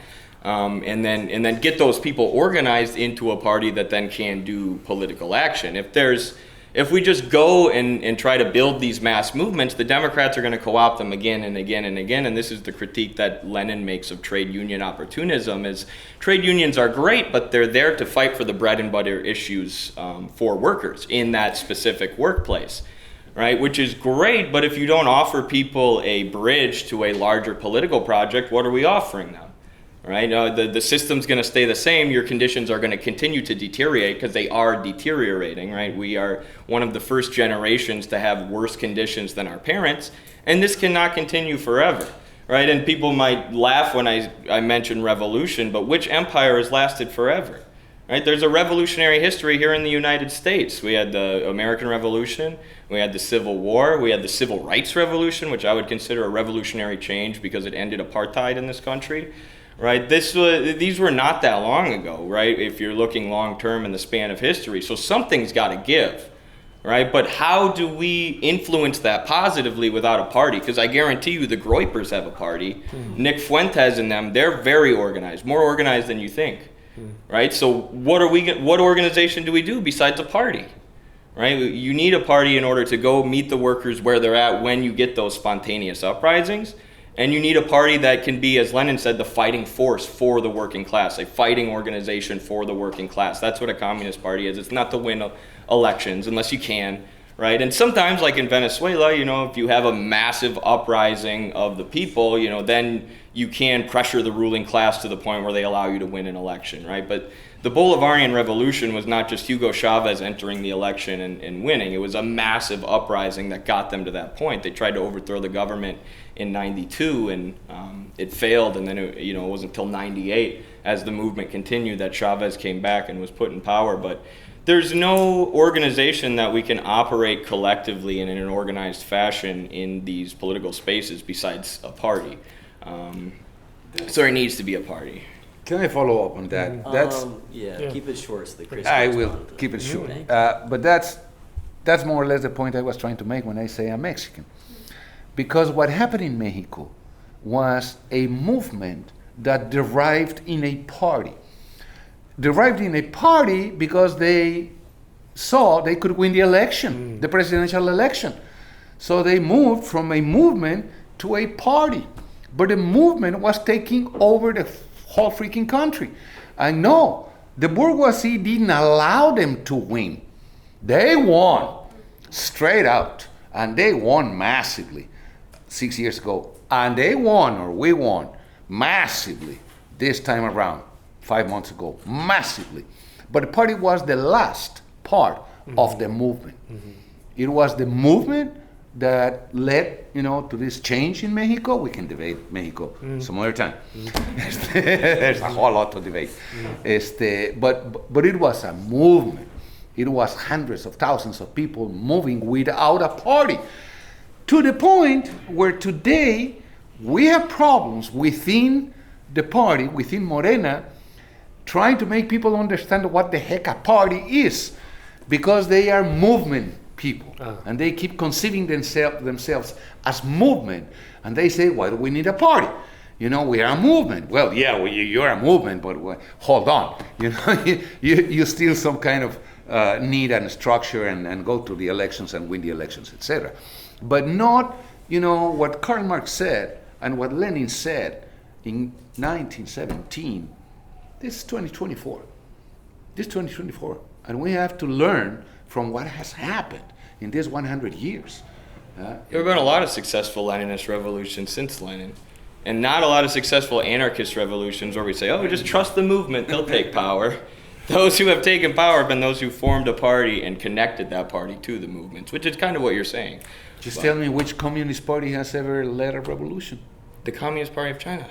And then get those people organized into a party that then can do political action. If there's If we just go and try to build these mass movements, the Democrats are going to co-opt them again and again and again. And this is the critique that Lenin makes of trade union opportunism: is trade unions are great, but they're there to fight for the bread and butter issues for workers in that specific workplace, right? Which is great, but if you don't offer people a bridge to a larger political project, what are we offering them? Right? The system's going to stay the same. Your conditions are going to continue to deteriorate because they are deteriorating, right? We are one of the first generations to have worse conditions than our parents, and this cannot continue forever, right? And people might laugh when I mention revolution, but which empire has lasted forever, right? There's a revolutionary history here in the United States. We had the American Revolution, we had the Civil War, we had the Civil Rights Revolution, which I would consider a revolutionary change because it ended apartheid in this country. Right, these were not that long ago, right? If you're looking long term in the span of history, so something's got to give, right? But how do we influence that positively without a party? Because I guarantee you, the Groypers have a party. Nick Fuentes and them—they're very organized, more organized than you think, right? So what organization do we do besides a party, right? You need a party in order to go meet the workers where they're at when you get those spontaneous uprisings. And you need a party that can be, as Lenin said, the fighting force for the working class, a fighting organization for the working class. That's what a communist party is. It's not to win elections unless you can, right? And sometimes, like in Venezuela, if you have a massive uprising of the people, then you can pressure the ruling class to the point where they allow you to win an election, right? But the Bolivarian Revolution was not just Hugo Chavez entering the election and winning. It was a massive uprising that got them to that point. They tried to overthrow the government in '92, and it failed. And then it wasn't until '98, as the movement continued, that Chavez came back and was put in power. But there's no organization that we can operate collectively and in an organized fashion in these political spaces besides a party. So there needs to be a party. Can I follow up on that? Yeah, keep it short so that Chris I can will respond. keep it short. Thanks. But that's more or less the point I was trying to make when I say I'm Mexican. Because what happened in Mexico was a movement that derived in a party. Derived in a party because they saw they could win the election, the presidential election. So they moved from a movement to a party. But the movement was taking over the whole freaking country. And no, the bourgeoisie didn't allow them to win. They won straight out, and they won massively 6 years ago. And they won, or we won, massively this time around, 5 months ago, massively. But the party was the last part of the movement. It was the movement that led, to this change in Mexico. We can debate Mexico some other time. There's a whole lot to debate. But it was a movement. It was hundreds of thousands of people moving without a party, to the point where today we have problems within the party, within Morena, trying to make people understand what the heck a party is, because they are movement people, and they keep conceiving themselves as movement, and they say, why do we need a party? We are a movement. Well, yeah, you're a movement, but hold on. You still some kind of need and structure and go to the elections and win the elections, etc. But not, what Karl Marx said and what Lenin said in 1917. This is 2024. This is 2024. And we have to learn from what has happened in these 100 years. There have been a lot of successful Leninist revolutions since Lenin, and not a lot of successful anarchist revolutions where we say, oh, just trust the movement, they'll take power. Those who have taken power have been those who formed a party and connected that party to the movements, which is kind of what you're saying. Just tell me which communist party has ever led a revolution. The Communist Party of China.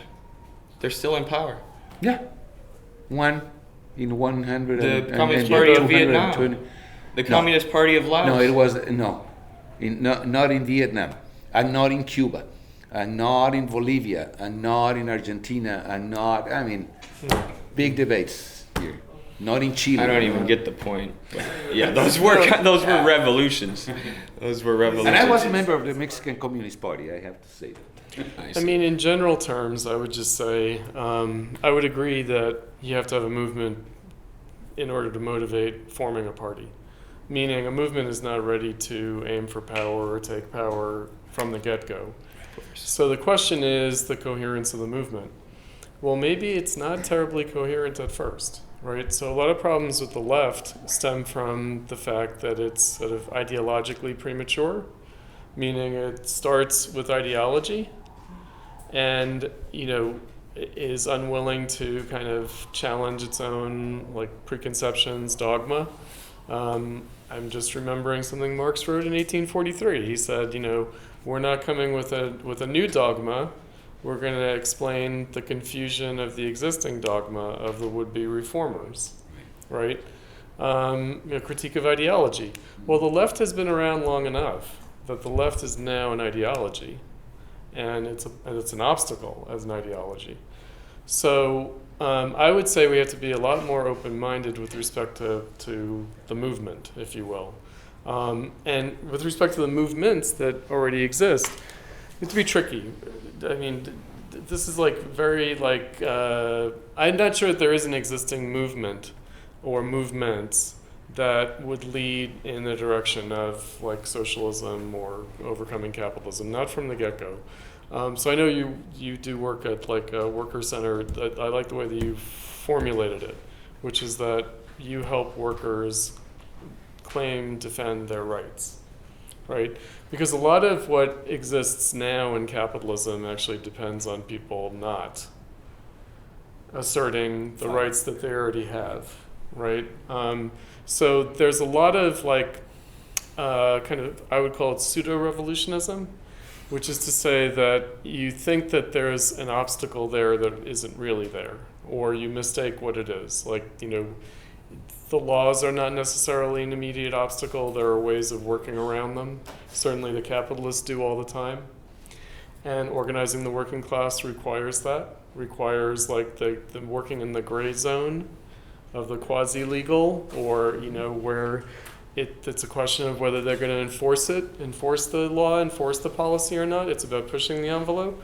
They're still in power. Yeah. One in 100. The Communist Party of Vietnam. 220. The Communist Party of Laos. No, it was not in Vietnam, and not in Cuba, and not in Bolivia, and not in Argentina, and big debates here. Not in Chile. I don't even get the point. But yeah, those were revolutions. Those were revolutions. And I was a member of the Mexican Communist Party, I have to say that. I mean, in general terms, I would just say I would agree that you have to have a movement in order to motivate forming a party. meaning a movement is not ready to aim for power or take power from the get-go. So the question is the coherence of the movement. Well, maybe it's not terribly coherent at first, right? So a lot of problems with the left stem from the fact that it's sort of ideologically premature, meaning it starts with ideology and, is unwilling to kind of challenge its own like preconceptions, dogma. I'm just remembering something Marx wrote in 1843. He said, we're not coming with a new dogma. We're going to explain the confusion of the existing dogma of the would-be reformers, right? Critique of ideology. Well, the left has been around long enough that the left is now an ideology, and it's an obstacle as an ideology. So I would say we have to be a lot more open-minded with respect to the movement, if you will. And with respect to the movements that already exist, it's to be tricky. I mean, this is very I'm not sure that there is an existing movement or movements that would lead in the direction of socialism or overcoming capitalism, not from the get-go. So I know you do work at a worker center. I like the way that you formulated it, which is that you help workers defend their rights, right? Because a lot of what exists now in capitalism actually depends on people not asserting the rights that they already have, right? So there's a lot of I would call it pseudo-revolutionism, which is to say that you think that there's an obstacle there that isn't really there, or you mistake what it is. The laws are not necessarily an immediate obstacle. There are ways of working around them. Certainly the capitalists do all the time. And organizing the working class requires that. Requires the working in the gray zone of the quasi-legal, or where it's a question of whether they're going to enforce the law, enforce the policy or not. It's about pushing the envelope.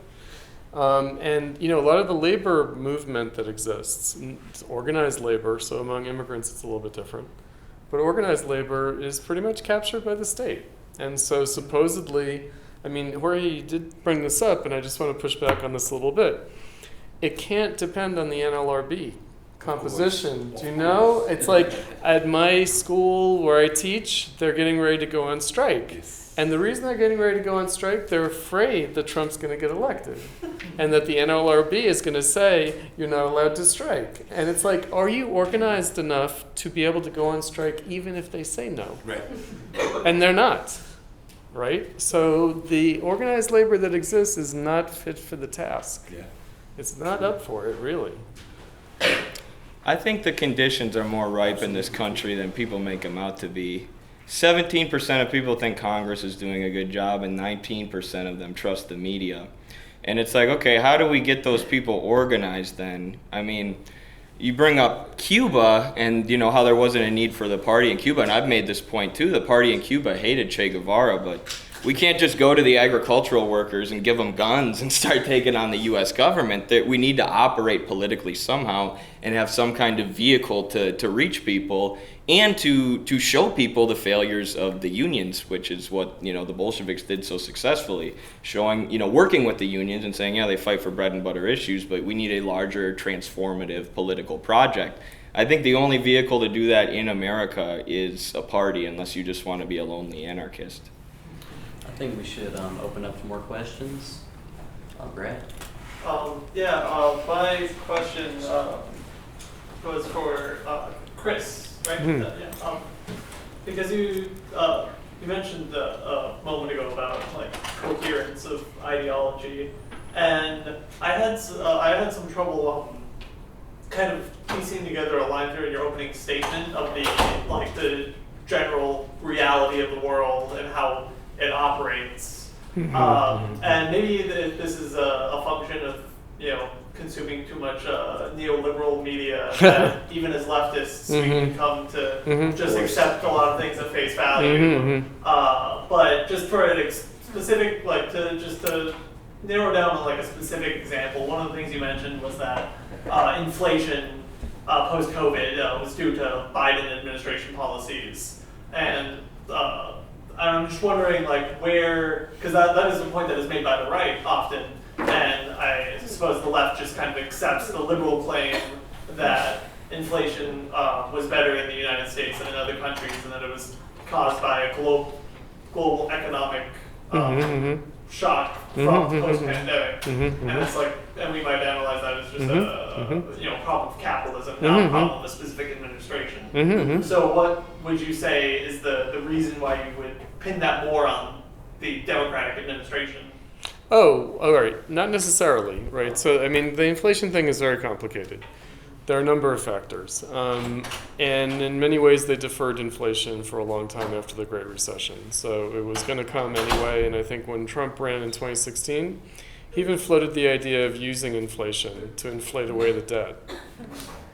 And a lot of the labor movement that exists, it's organized labor, so among immigrants it's a little bit different. But organized labor is pretty much captured by the state. And so supposedly, Jorge did bring this up, and I just want to push back on this a little bit. It can't depend on the NLRB composition. Do you know? It's at my school where I teach, they're getting ready to go on strike. Yes. And the reason they're getting ready to go on strike, they're afraid that Trump's going to get elected. And that the NLRB is going to say, you're not allowed to strike. And it's are you organized enough to be able to go on strike even if they say no? Right. And they're not, right? So the organized labor that exists is not fit for the task. Yeah. It's not up for it, really. I think the conditions are more ripe in this country than people make them out to be. 17% of people think Congress is doing a good job, and 19% of them trust the media. And it's okay, how do we get those people organized then? You bring up Cuba and how there wasn't a need for the party in Cuba, and I've made this point too. The party in Cuba hated Che Guevara, but we can't just go to the agricultural workers and give them guns and start taking on the U.S. government. That we need to operate politically somehow and have some kind of vehicle to reach people and to show people the failures of the unions, which is what the Bolsheviks did so successfully, showing working with the unions and saying, yeah, they fight for bread and butter issues, but we need a larger transformative political project. I think the only vehicle to do that in America is a party, unless you just want to be a lonely anarchist. I think we should open up to more questions. Brad? My question was for Chris, right? Because you mentioned a moment ago about coherence of ideology, and I had some trouble kind of piecing together a line through in your opening statement of the general reality of the world and how it operates. And maybe this is a function of consuming too much neoliberal media that even as leftists we can come to just accept a lot of things at face value. But just for a specific, to narrow down on a specific example, one of the things you mentioned was that inflation post-COVID was due to Biden administration policies. And I'm just wondering, like, where, because that is a point that is made by the right often, and I suppose the left just kind of accepts the liberal claim that inflation was better in the United States than in other countries, and that it was caused by a global economic shock from post-pandemic. And it's like, and we might analyze that as just a problem of capitalism, not a problem of a specific administration. So what would you say is the reason why you would pin that more on the Democratic administration? Oh, all right. Not necessarily, right? So, I mean, the inflation thing is very complicated. There are a number of factors. And in many ways, they deferred inflation for a long time after the Great Recession. So it was going to come anyway. And I think when Trump ran in 2016, he even floated the idea of using inflation to inflate away the debt.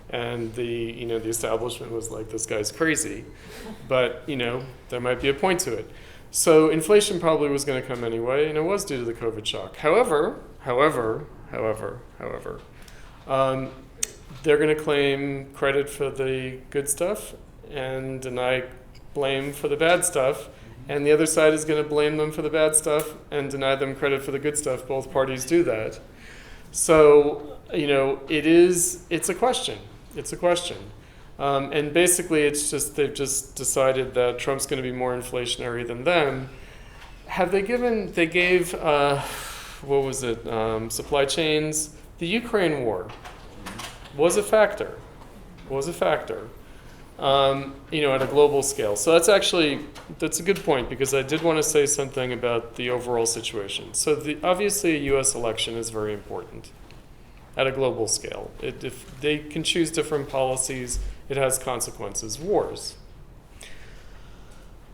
And the establishment was like, this guy's crazy. But, there might be a point to it. So inflation probably was going to come anyway, and it was due to the COVID shock. However, they're going to claim credit for the good stuff and deny blame for the bad stuff. And the other side is going to blame them for the bad stuff and deny them credit for the good stuff. Both parties do that. So, it's a question. It's a question. And basically, they've just decided that Trump's going to be more inflationary than them. They gave, supply chains? The Ukraine war was a factor. At a global scale. So that's a good point, because I did want to say something about the overall situation. So obviously a U.S. election is very important at a global scale. If they can choose different policies, it has consequences, wars.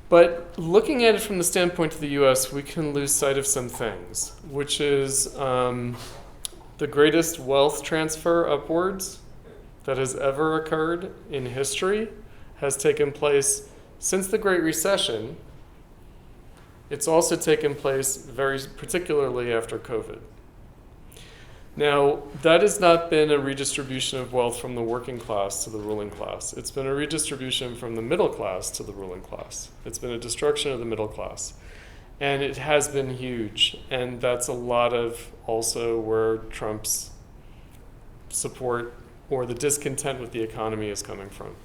But looking at it from the standpoint of the U.S., we can lose sight of some things, which is the greatest wealth transfer upwards that has ever occurred in history has taken place since the Great Recession. It's also taken place very particularly after COVID. Now, that has not been a redistribution of wealth from the working class to the ruling class. It's been a redistribution from the middle class to the ruling class. It's been a destruction of the middle class. And it has been huge. And that's a lot of also where Trump's support or the discontent with the economy is coming from.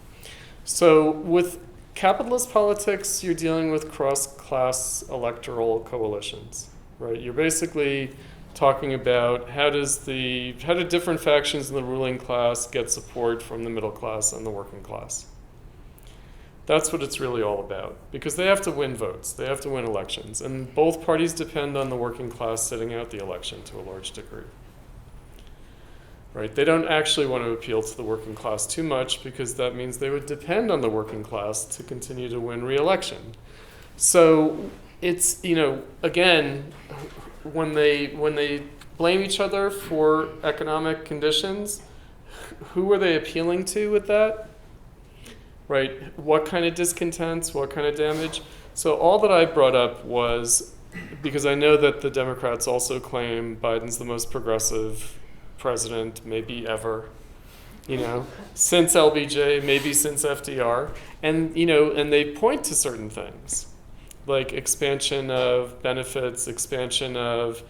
So with capitalist politics, you're dealing with cross-class electoral coalitions, right? You're basically talking about how do different factions in the ruling class get support from the middle class and the working class. That's what it's really all about, because they have to win votes, they have to win elections, and both parties depend on the working class sitting out the election to a large degree. Right? They don't actually want to appeal to the working class too much, because that means they would depend on the working class to continue to win re-election. So it's, again, when they blame each other for economic conditions, who are they appealing to with that? Right? What kind of discontents? What kind of damage? So all that I brought up was, because I know that the Democrats also claim Biden's the most progressive president maybe ever, since LBJ, maybe since FDR, and they point to certain things like expansion of benefits, expansion of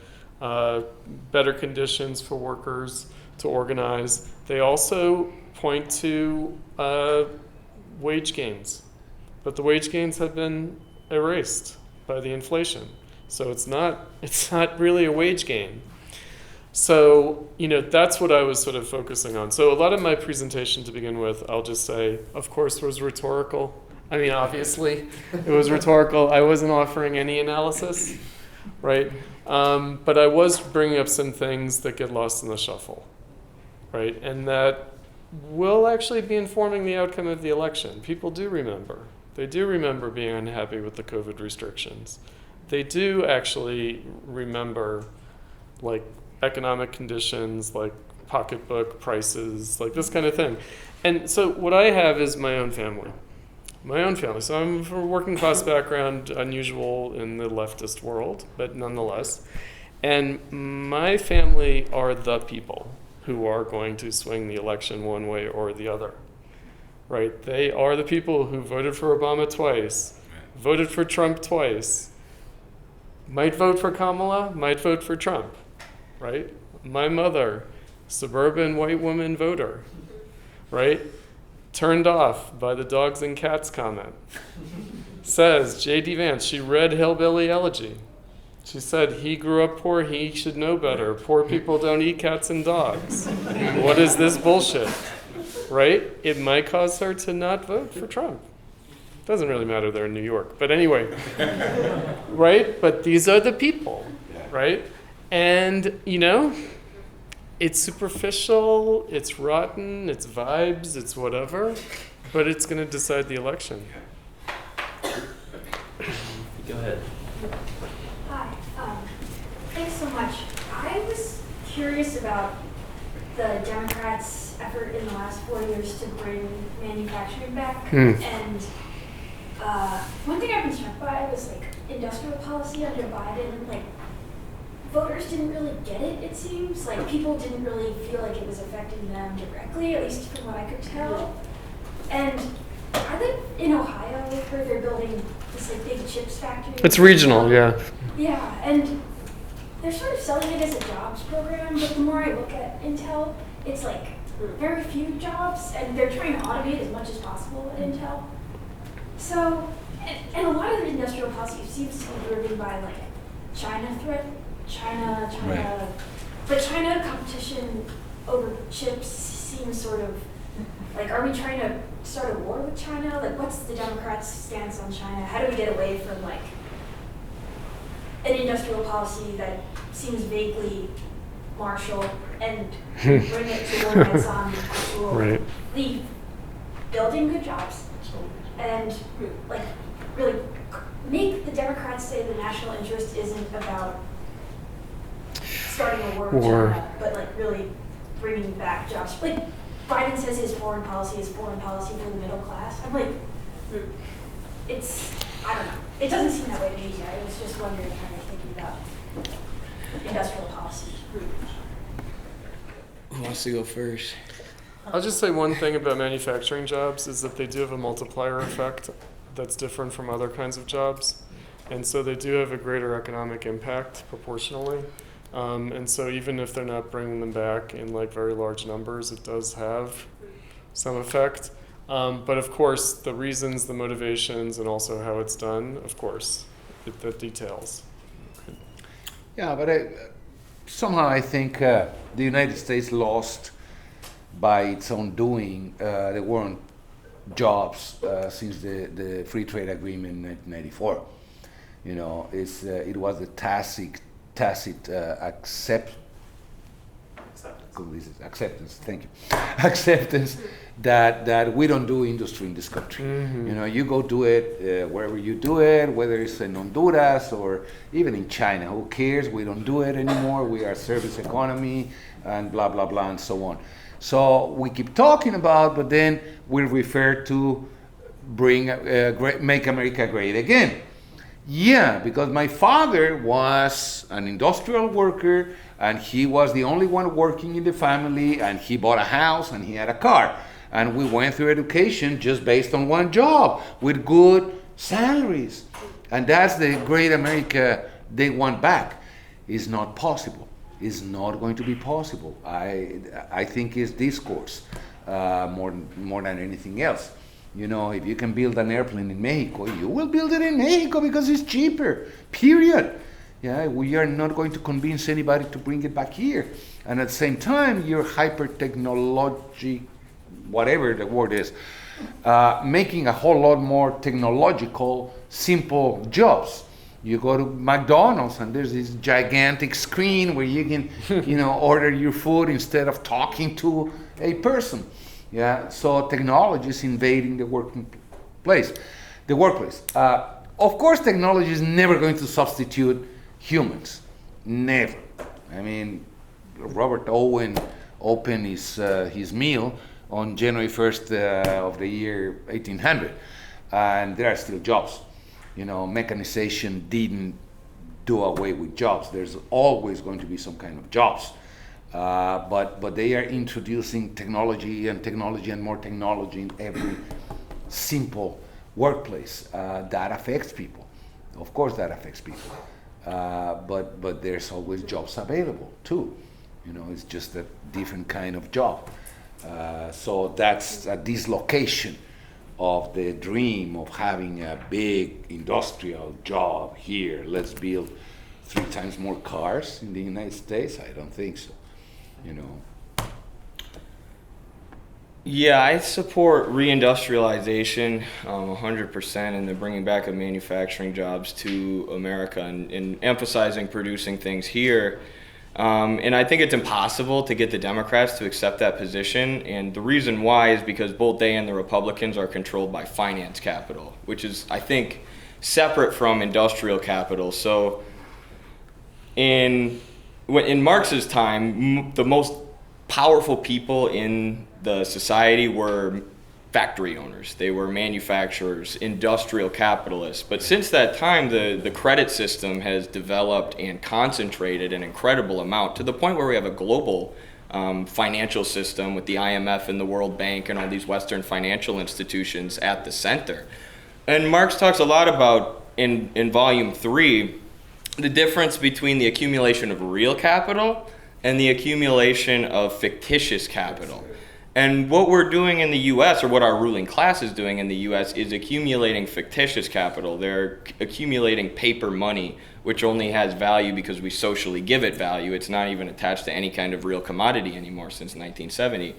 better conditions for workers to organize. They also point to wage gains, but the wage gains have been erased by the inflation, so it's not really a wage gain. So, that's what I was sort of focusing on. So a lot of my presentation to begin with, I'll just say, of course, was rhetorical. I mean, obviously, it was rhetorical. I wasn't offering any analysis, right? But I was bringing up some things that get lost in the shuffle, right? And that will actually be informing the outcome of the election. People do remember. They do remember being unhappy with the COVID restrictions. They do actually remember, like, economic conditions, like pocketbook prices, like this kind of thing. And so what I have is my own family. So I'm from a working class background, unusual in the leftist world, but nonetheless. And my family are the people who are going to swing the election one way or the other, right? They are the people who voted for Obama twice, voted for Trump twice, might vote for Kamala, might vote for Trump, right? My mother, suburban white woman voter, right? Turned off by the dogs and cats comment. Says J.D. Vance, she read Hillbilly Elegy. She said, he grew up poor, he should know better. Poor people don't eat cats and dogs. What is this bullshit? Right? It might cause her to not vote for Trump. Doesn't really matter, they're in New York. But anyway, right? But these are the people, right? And, you know, it's superficial, it's rotten, it's vibes, it's whatever, but it's going to decide the election. Go ahead. Hi, thanks so much. I was curious about the Democrats' effort in the last 4 years to bring manufacturing back. And one thing I've been struck by was like industrial policy under Biden. Like voters didn't really get it, it seems. Like people didn't really feel like it was affecting them directly, at least from what I could tell. And I live in Ohio where they're building this like big chips factory. It's regional, yeah. Yeah, and they're sort of selling it as a jobs program, but the more I look at Intel, it's like very few jobs, and they're trying to automate as much as possible at Intel. So, and a lot of the industrial policy seems to be driven by like China threat, China, Right. but China competition over chips seems sort of like, are we trying to start a war with China? Like, what's the Democrats' stance on China? How do we get away from like an industrial policy that seems vaguely martial and bring it to one that's on actually building good jobs and like really make the Democrats say the national interest isn't about starting a war with China, but like really bringing back jobs. Like Biden says his foreign policy is foreign policy for the middle class. I'm like, I don't know. It doesn't seem that way to me. I was just wondering how you're thinking about industrial policy. Who wants to go first? I'll just say one thing about manufacturing jobs is that they do have a multiplier effect that's different from other kinds of jobs. And so they do have a greater economic impact proportionally. And so even if they're not bringing them back in like very large numbers, it does have some effect. But of course, the reasons, the motivations, and also how it's done, of course, the details. Yeah, but somehow I think the United States lost by its own doing. There weren't jobs since the Free Trade Agreement in 1994. You know, it was a tacit acceptance. Thank you. Acceptance that we don't do industry in this country. Mm-hmm. You know, you go do it wherever you do it, whether it's in Honduras or even in China. Who cares? We don't do it anymore. We are a service economy and blah blah blah and so on. So we keep talking about, but then we refer to make America great again. Yeah, because my father was an industrial worker and he was the only one working in the family and he bought a house and he had a car. And we went through education just based on one job with good salaries. And that's the great America they want back. It's not possible. It's not going to be possible. I think it's discourse more than anything else. You know, if you can build an airplane in Mexico, you will build it in Mexico because it's cheaper, period. Yeah, we are not going to convince anybody to bring it back here. And at the same time, you're hyper-technology, whatever the word is, making a whole lot more technological, simple jobs. You go to McDonald's and there's this gigantic screen where you can, order your food instead of talking to a person. Yeah, so technology is invading the workplace. Of course, technology is never going to substitute humans. Never. I mean, Robert Owen opened his mill on January 1st of the year 1800, and there are still jobs. You know, mechanization didn't do away with jobs. There's always going to be some kind of jobs. But they are introducing technology and more technology in every simple workplace. That affects people. Of course, that affects people. But there's always jobs available too. It's just a different kind of job. So that's a dislocation of the dream of having a big industrial job here. Let's build 3 times more cars in the United States. I don't think so. Yeah, I support reindustrialization 100% and the bringing back of manufacturing jobs to America and emphasizing producing things here. And I think it's impossible to get the Democrats to accept that position. And the reason why is because both they and the Republicans are controlled by finance capital, which is, I think, separate from industrial capital. So in Marx's time, the most powerful people in the society were factory owners. They were manufacturers, industrial capitalists. But since that time, the credit system has developed and concentrated an incredible amount to the point where we have a global financial system with the IMF and the World Bank and all these Western financial institutions at the center. And Marx talks a lot about, in Volume 3, the difference between the accumulation of real capital and the accumulation of fictitious capital. And what we're doing in the U.S., or what our ruling class is doing in the U.S., is accumulating fictitious capital. They're accumulating paper money, which only has value because we socially give it value. It's not even attached to any kind of real commodity anymore since 1970.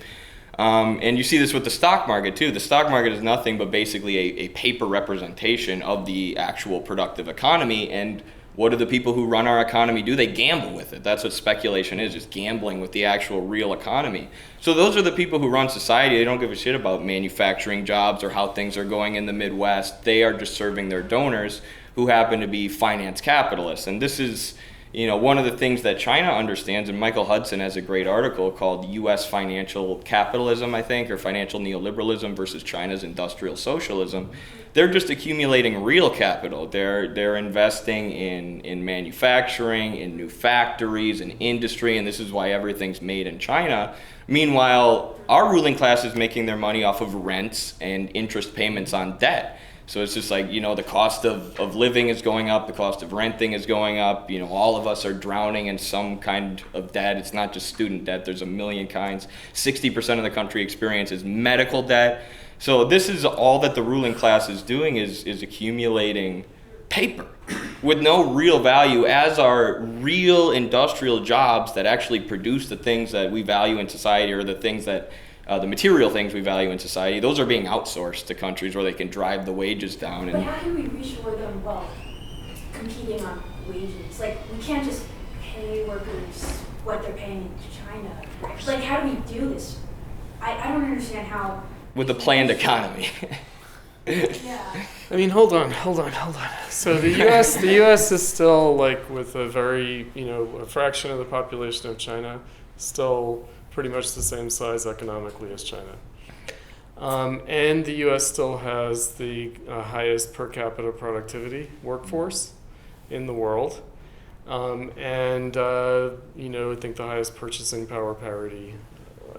And you see this with the stock market, too. The stock market is nothing but basically a paper representation of the actual productive economy. And what do the people who run our economy do? They gamble with it. That's what speculation is, just gambling with the actual real economy. So those are the people who run society. They don't give a shit about manufacturing jobs or how things are going in the Midwest. They are just serving their donors who happen to be finance capitalists. And this is, one of the things that China understands, and Michael Hudson has a great article called U.S. Financial Capitalism, I think, or Financial Neoliberalism versus China's Industrial Socialism. They're just accumulating real capital. They're investing in manufacturing, in new factories, in industry, and this is why everything's made in China. Meanwhile, our ruling class is making their money off of rents and interest payments on debt. So it's just like, the cost of living is going up, the cost of renting is going up, all of us are drowning in some kind of debt. It's not just student debt, there's a million kinds. 60% of the country experiences medical debt. So this is all that the ruling class is doing is accumulating paper with no real value, as are real industrial jobs that actually produce the things that we value in society, or the things that the material things we value in society. Those are being outsourced to countries where they can drive the wages down. But how can we reshore them while competing on wages? Like, we can't just pay workers what they're paying to China. Like, how do we do this? I don't understand how. With a planned economy. Yeah. I mean, hold on. So the U.S. is still, like, with a very, a fraction of the population of China, still pretty much the same size economically as China. And the U.S. still has the highest per capita productivity workforce in the world. I think the highest purchasing power parity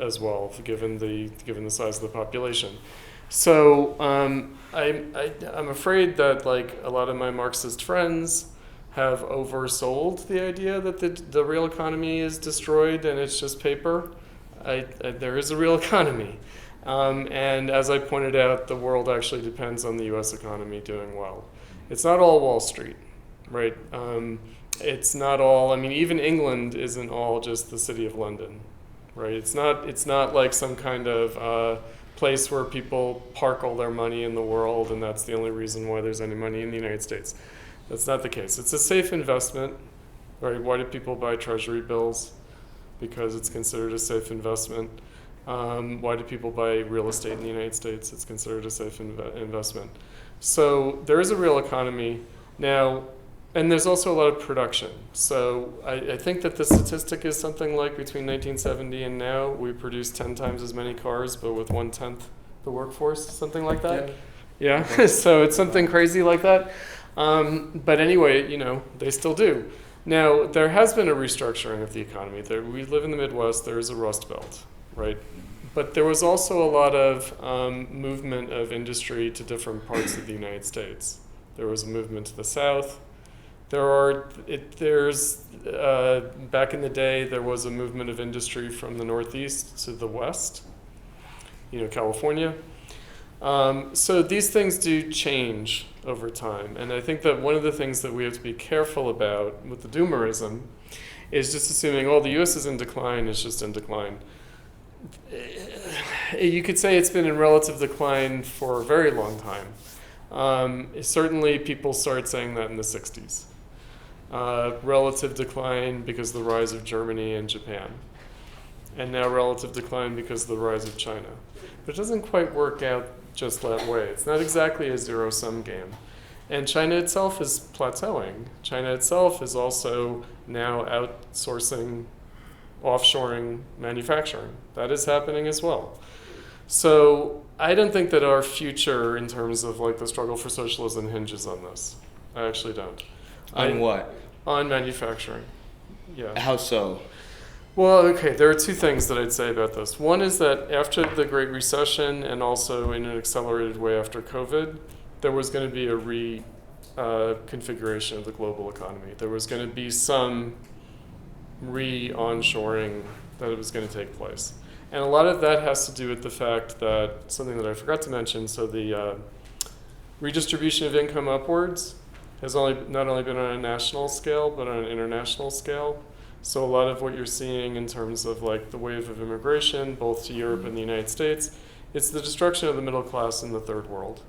as well, given the size of the population. So I'm afraid that, like, a lot of my Marxist friends have oversold the idea that the real economy is destroyed and it's just paper. There is a real economy. And as I pointed out, the world actually depends on the U.S. economy doing well. It's not all Wall Street, right? It's not all, even England isn't all just the city of London, right? It's not like some kind of place where people park all their money in the world and that's the only reason why there's any money in the United States. That's not the case. It's a safe investment, right? Why do people buy treasury bills? Because it's considered a safe investment. Why do people buy real estate in the United States? It's considered a safe investment. So there is a real economy now, and there's also a lot of production. So I think that the statistic is something like between 1970 and now, we produce 10 times as many cars, but with 1/10 the workforce, something like that. Yeah. So it's something crazy like that. But anyway, they still do. Now, there has been a restructuring of the economy. We live in the Midwest, there is a Rust Belt, right? But there was also a lot of movement of industry to different parts of the United States. There was a movement to the South. Back in the day, there was a movement of industry from the Northeast to the West, California. So these things do change over time. And I think that one of the things that we have to be careful about with the doomerism is just assuming, the U.S. is in decline, it's just in decline. You could say it's been in relative decline for a very long time. Certainly people started saying that in the 60s. Relative decline because of the rise of Germany and Japan. And now relative decline because of the rise of China. But it doesn't quite work out just that way. It's not exactly a zero-sum game. And China itself is plateauing. China itself is also now outsourcing, offshoring manufacturing. That is happening as well. So I don't think that our future in terms of the struggle for socialism hinges on this. I actually don't. On what? On manufacturing. Yeah. How so? Well, okay, there are two things that I'd say about this. One is that after the Great Recession and also in an accelerated way after COVID, there was going to be a reconfiguration of the global economy. There was going to be some re-onshoring that was going to take place. And a lot of that has to do with the fact that, something that I forgot to mention, so the redistribution of income upwards has not only been on a national scale, but on an international scale. So a lot of what you're seeing in terms of the wave of immigration, both to Europe and the United States, it's the destruction of the middle class in the third world.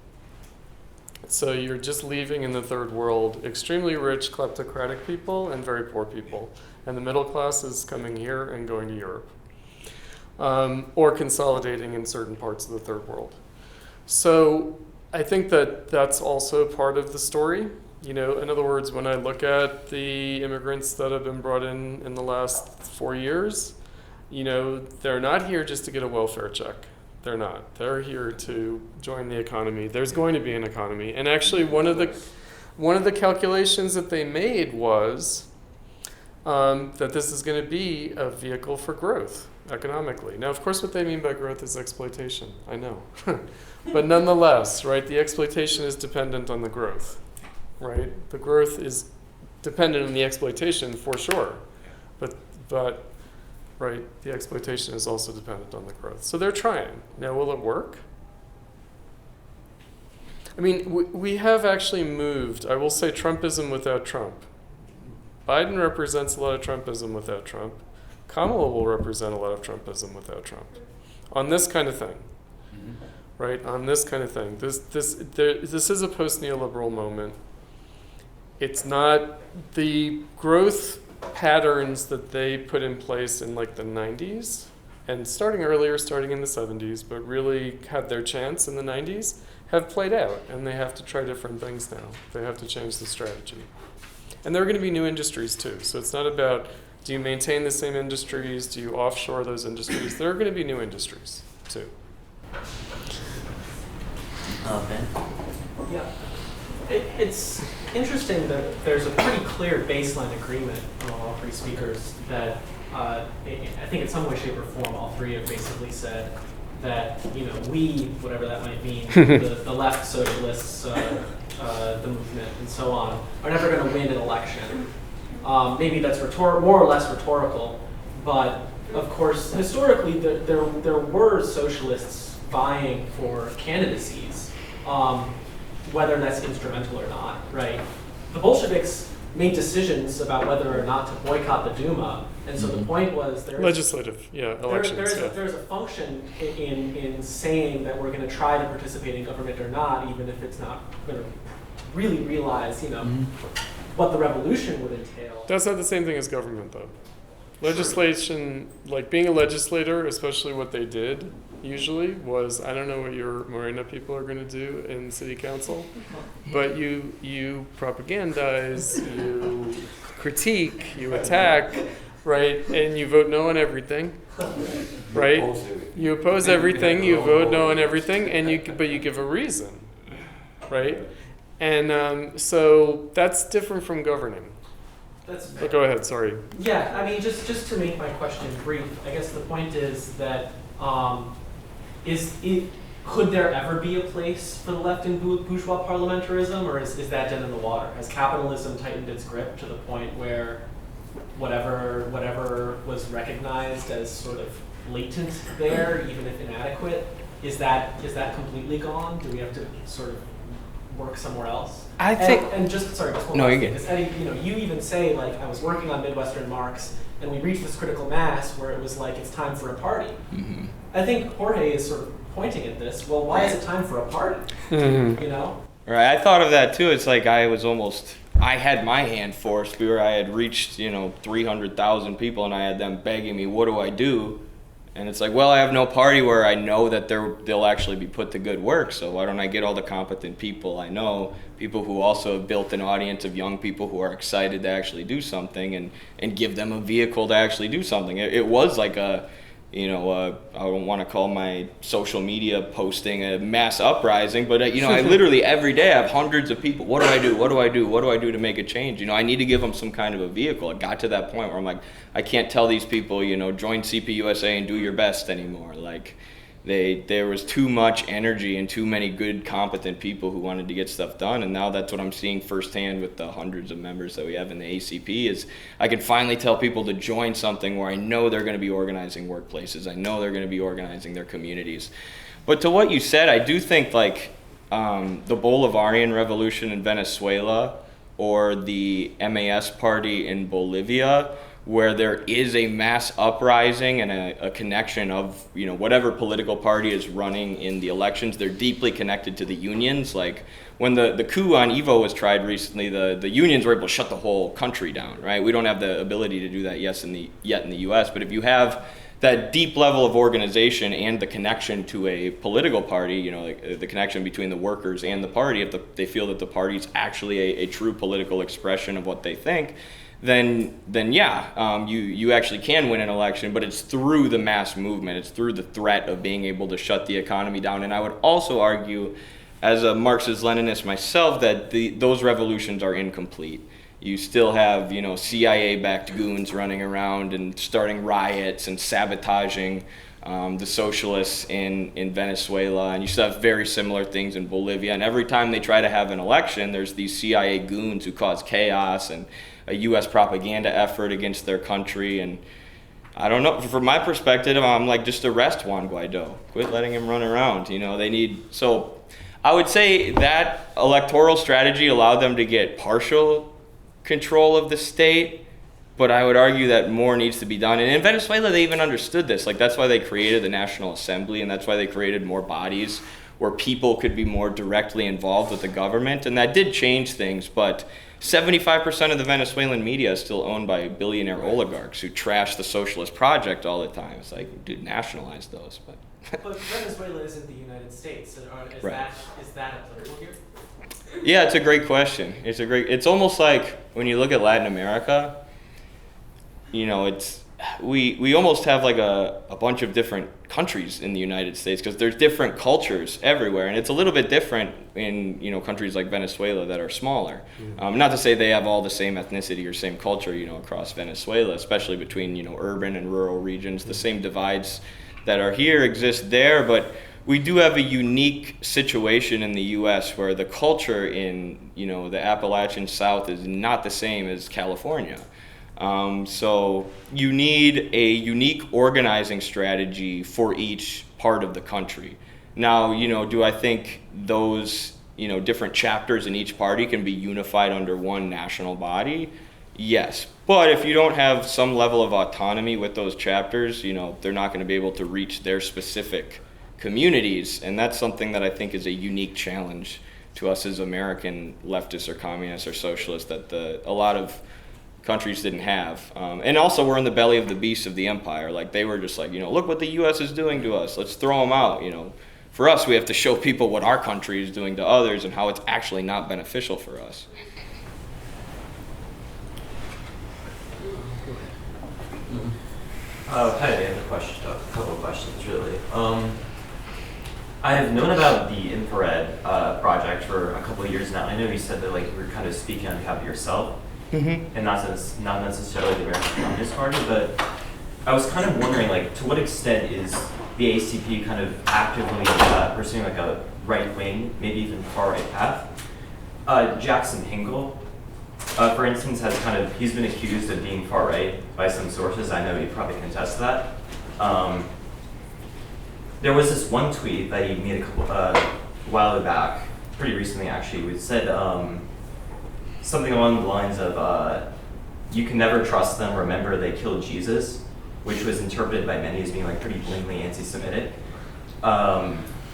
So you're just leaving in the third world extremely rich kleptocratic people and very poor people. And the middle class is coming here and going to Europe. Or consolidating in certain parts of the third world. So I think that that's also part of the story. In other words, when I look at the immigrants that have been brought in the last 4 years, they're not here just to get a welfare check. They're not. They're here to join the economy. There's going to be an economy. And actually, one of the calculations that they made was that this is going to be a vehicle for growth economically. Now, of course, what they mean by growth is exploitation. I know. But nonetheless, right, the exploitation is dependent on the growth. Right, the growth is dependent on the exploitation for sure, but right, the exploitation is also dependent on the growth. So they're trying. Now, will it work? I mean, we have actually moved. I will say Trumpism without Trump. Biden represents a lot of Trumpism without Trump. Kamala will represent a lot of Trumpism without Trump. On this kind of thing. Right, on this kind of thing. This is a post-neoliberal moment. It's not the growth patterns that they put in place in the 90s and starting earlier, starting in the 70s, but really had their chance in the 90s, have played out, and they have to try different things now. They have to change the strategy. And there are going to be new industries too. So it's not about, do you maintain the same industries? Do you offshore those industries? There are going to be new industries too. Ben? Yeah. It's interesting that there's a pretty clear baseline agreement among all three speakers that I think in some way, shape, or form, all three have basically said that, we, whatever that might mean, the left, socialists, the movement, and so on, are never going to win an election. Maybe that's more or less rhetorical, but of course, historically, there were socialists vying for candidacies. Whether that's instrumental or not, right? The Bolsheviks made decisions about whether or not to boycott the Duma, and so the point was legislative, elections. There's a function in saying that we're going to try to participate in government or not, even if it's not going to really realize, what the revolution would entail. That's not the same thing as government, though. Legislation, being a legislator, especially what they did, usually was, I don't know what your Morena people are going to do in city council, but you propagandize, you critique, you attack, right? And you vote no on everything, right? You oppose everything, you vote no on everything, but you give a reason, right? And so that's different from governing. That's Oh, go ahead, sorry. Yeah, I mean, just to make my question brief, I guess the point is that could there ever be a place for the left in bourgeois parliamentarism, or is that dead in the water? Has capitalism tightened its grip to the point where whatever was recognized as sort of latent there, even if inadequate, is that completely gone? Do we have to sort of work somewhere else? I think. And just one No, last you thing, get. 'cause Eddie, you even say like I was working on Midwestern Marx, and we reached this critical mass where it was like it's time for a party. Mm-hmm. I think Jorge is sort of pointing at this. Well, why is it time for a party? Mm-hmm. You know? Right, I thought of that too. It's like I had my hand forced where I had reached 300,000 people, and I had them begging me, what do I do? And it's like, well, I have no party where I know that they'll actually be put to good work. So why don't I get all the competent people I know, people who also have built an audience of young people who are excited to actually do something, and give them a vehicle to actually do something. It was like I don't want to call my social media posting a mass uprising, but I literally every day I have hundreds of people. What do I do? What do I do? What do I do to make a change? I need to give them some kind of a vehicle. It got to that point where I'm like, I can't tell these people, join CPUSA and do your best anymore. Like, there was too much energy and too many good, competent people who wanted to get stuff done. And now that's what I'm seeing firsthand with the hundreds of members that we have in the ACP is I can finally tell people to join something where I know they're going to be organizing workplaces. I know they're going to be organizing their communities. But to what you said, I do think like the Bolivarian Revolution in Venezuela or the MAS party in Bolivia, where there is a mass uprising and a connection of, whatever political party is running in the elections, they're deeply connected to the unions. Like when the coup on Evo was tried recently, the unions were able to shut the whole country down, right? We don't have the ability to do that yet in the US, but if you have that deep level of organization and the connection to a political party, like the connection between the workers and the party, if they feel that the party is actually a true political expression of what they think, then yeah, you actually can win an election, but it's through the mass movement. It's through the threat of being able to shut the economy down. And I would also argue, as a Marxist-Leninist myself, that those revolutions are incomplete. You still have, CIA-backed goons running around and starting riots and sabotaging the socialists in Venezuela, and you still have very similar things in Bolivia. And every time they try to have an election, there's these CIA goons who cause chaos and a U.S. propaganda effort against their country. And I don't know, from my perspective, I'm like, just arrest Juan Guaido. Quit letting him run around. So I would say that electoral strategy allowed them to get partial control of the state, but I would argue that more needs to be done. And in Venezuela, they even understood this. Like, that's why they created the National Assembly, and that's why they created more bodies where people could be more directly involved with the government. And that did change things, but 75% of the Venezuelan media is still owned by billionaire oligarchs who trash the socialist project all the time. It's like, dude, nationalize those. But Venezuela isn't the United States. Right. Is that applicable here? Yeah, it's a great question. It's almost like when you look at Latin America, we almost have like a bunch of different countries in the United States because there's different cultures everywhere, and it's a little bit different in countries like Venezuela that are smaller. Not to say they have all the same ethnicity or same culture across Venezuela, especially between urban and rural regions. The same divides that are here exist there, but we do have a unique situation in the U.S. where the culture in the Appalachian South is not the same as California. So you need a unique organizing strategy for each part of the country. Now, do I think those, different chapters in each party can be unified under one national body? Yes. But if you don't have some level of autonomy with those chapters, they're not going to be able to reach their specific communities. And that's something that I think is a unique challenge to us as American leftists or communists or socialists that a lot of countries didn't have. And also we're in the belly of the beast of the empire. Like they were just like, look what the U.S. is doing to us. Let's throw them out. For us, we have to show people what our country is doing to others and how it's actually not beneficial for us. Hi, I have a couple of questions, really. I have known about the infrared project for a couple of years now. I know you said that you were kind of speaking on behalf of yourself. and not necessarily the American Communist Party, but I was kind of wondering, like, to what extent is the ACP kind of actively pursuing like a right wing, maybe even far right path? Jackson Hinkle, for instance, he's been accused of being far right by some sources. I know he probably contests that. There was this one tweet that he made a while back, pretty recently actually, which said something along the lines of, you can never trust them, remember they killed Jesus, which was interpreted by many as being like pretty blatantly anti-Semitic.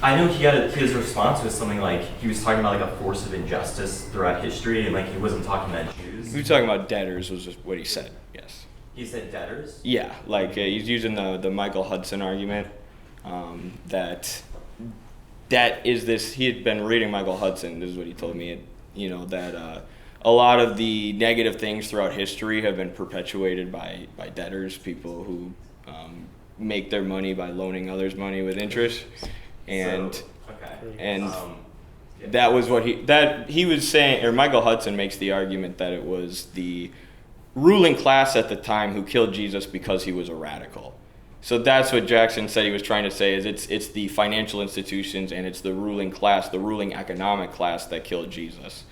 I know his response was something like, he was talking about like a force of injustice throughout history, and like he wasn't talking about Jews. He was talking about debtors was just what he said, yes. He said debtors? Yeah, like he's using the Michael Hudson argument, that is this, he had been reading Michael Hudson, this is what he told me, that a lot of the negative things throughout history have been perpetuated by debtors, people who make their money by loaning others money with interest. And that was what he was saying, or Michael Hudson makes the argument that it was the ruling class at the time who killed Jesus because he was a radical. So that's what Jackson said he was trying to say, is it's the financial institutions and it's the ruling class, the ruling economic class that killed Jesus.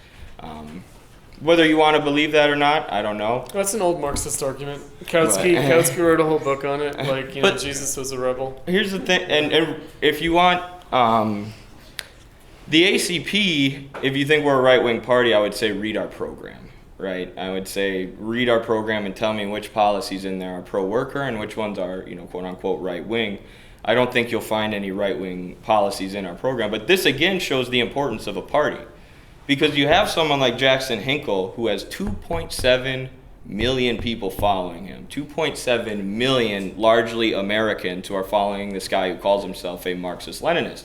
Whether you want to believe that or not, I don't know. That's an old Marxist argument. Kautsky wrote a whole book on it, like, but Jesus was a rebel. Here's the thing, and if you want, the ACP, if you think we're a right-wing party, I would say read our program, right? I would say read our program and tell me which policies in there are pro-worker and which ones are, quote-unquote right-wing. I don't think you'll find any right-wing policies in our program, but this again shows the importance of a party. Because you have someone like Jackson Hinkle who has 2.7 million people following him. 2.7 million largely Americans who are following this guy who calls himself a Marxist-Leninist.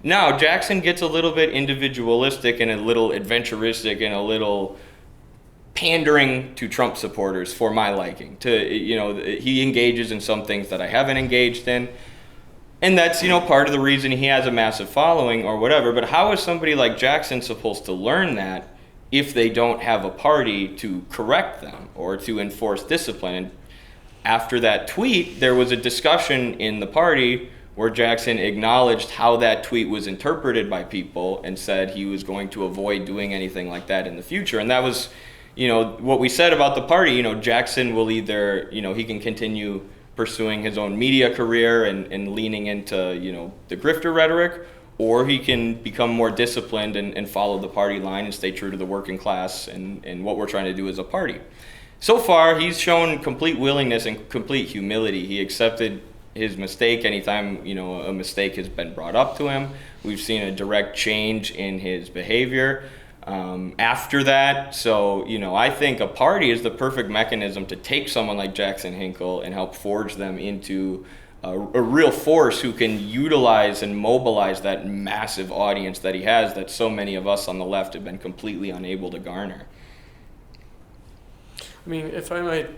Now, Jackson gets a little bit individualistic and a little adventuristic and a little pandering to Trump supporters for my liking. He engages in some things that I haven't engaged in. And that's, part of the reason he has a massive following or whatever. But how is somebody like Jackson supposed to learn that if they don't have a party to correct them or to enforce discipline? And after that tweet, there was a discussion in the party where Jackson acknowledged how that tweet was interpreted by people and said he was going to avoid doing anything like that in the future. And that was, what we said about the party. Jackson will either, he can continue pursuing his own media career and leaning into, the grifter rhetoric, or he can become more disciplined and follow the party line and stay true to the working class and what we're trying to do as a party. So far, he's shown complete willingness and complete humility. He accepted his mistake anytime, a mistake has been brought up to him. We've seen a direct change in his behavior after that. So, I think a party is the perfect mechanism to take someone like Jackson Hinkle and help forge them into a real force who can utilize and mobilize that massive audience that he has that so many of us on the left have been completely unable to garner. I mean, if I might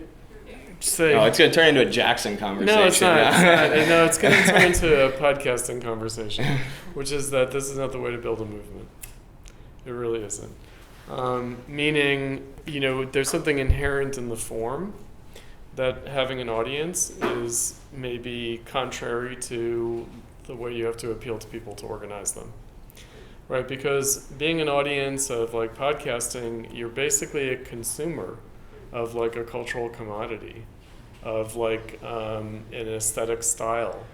say... No, it's going to turn into a Jackson conversation. No, it's not. No, it's going to turn into a podcasting conversation, which is that this is not the way to build a movement. It really isn't. Meaning, there's something inherent in the form that having an audience is maybe contrary to the way you have to appeal to people to organize them. Right? Because being an audience of like podcasting, you're basically a consumer of like a cultural commodity, of like an aesthetic style.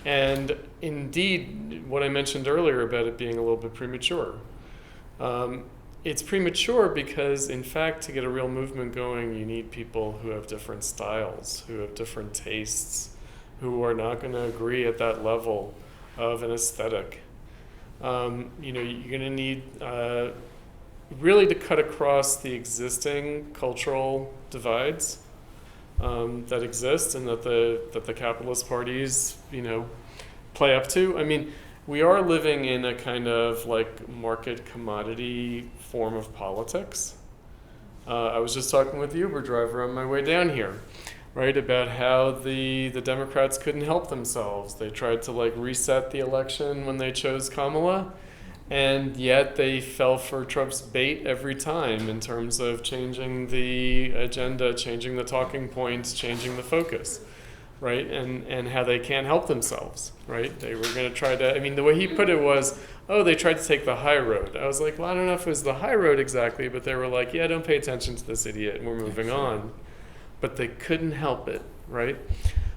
And indeed, what I mentioned earlier about it being a little bit premature. It's premature because, in fact, to get a real movement going, you need people who have different styles, who have different tastes, who are not going to agree at that level of an aesthetic. You're going to need really to cut across the existing cultural divides that exist and that the capitalist parties, play up to. I mean, we are living in a kind of like market commodity form of politics. I was just talking with the Uber driver on my way down here, right, about how the Democrats couldn't help themselves. They tried to like reset the election when they chose Kamala, And yet they fell for Trump's bait every time in terms of changing the agenda, changing the talking points, changing the focus, right? And how they can't help themselves, right? They were going to try to, I mean, the way he put it was, oh, they tried to take the high road. I was like, well, I don't know if it was the high road exactly, but they were like, yeah, don't pay attention to this idiot, and we're moving on. But they couldn't help it, right?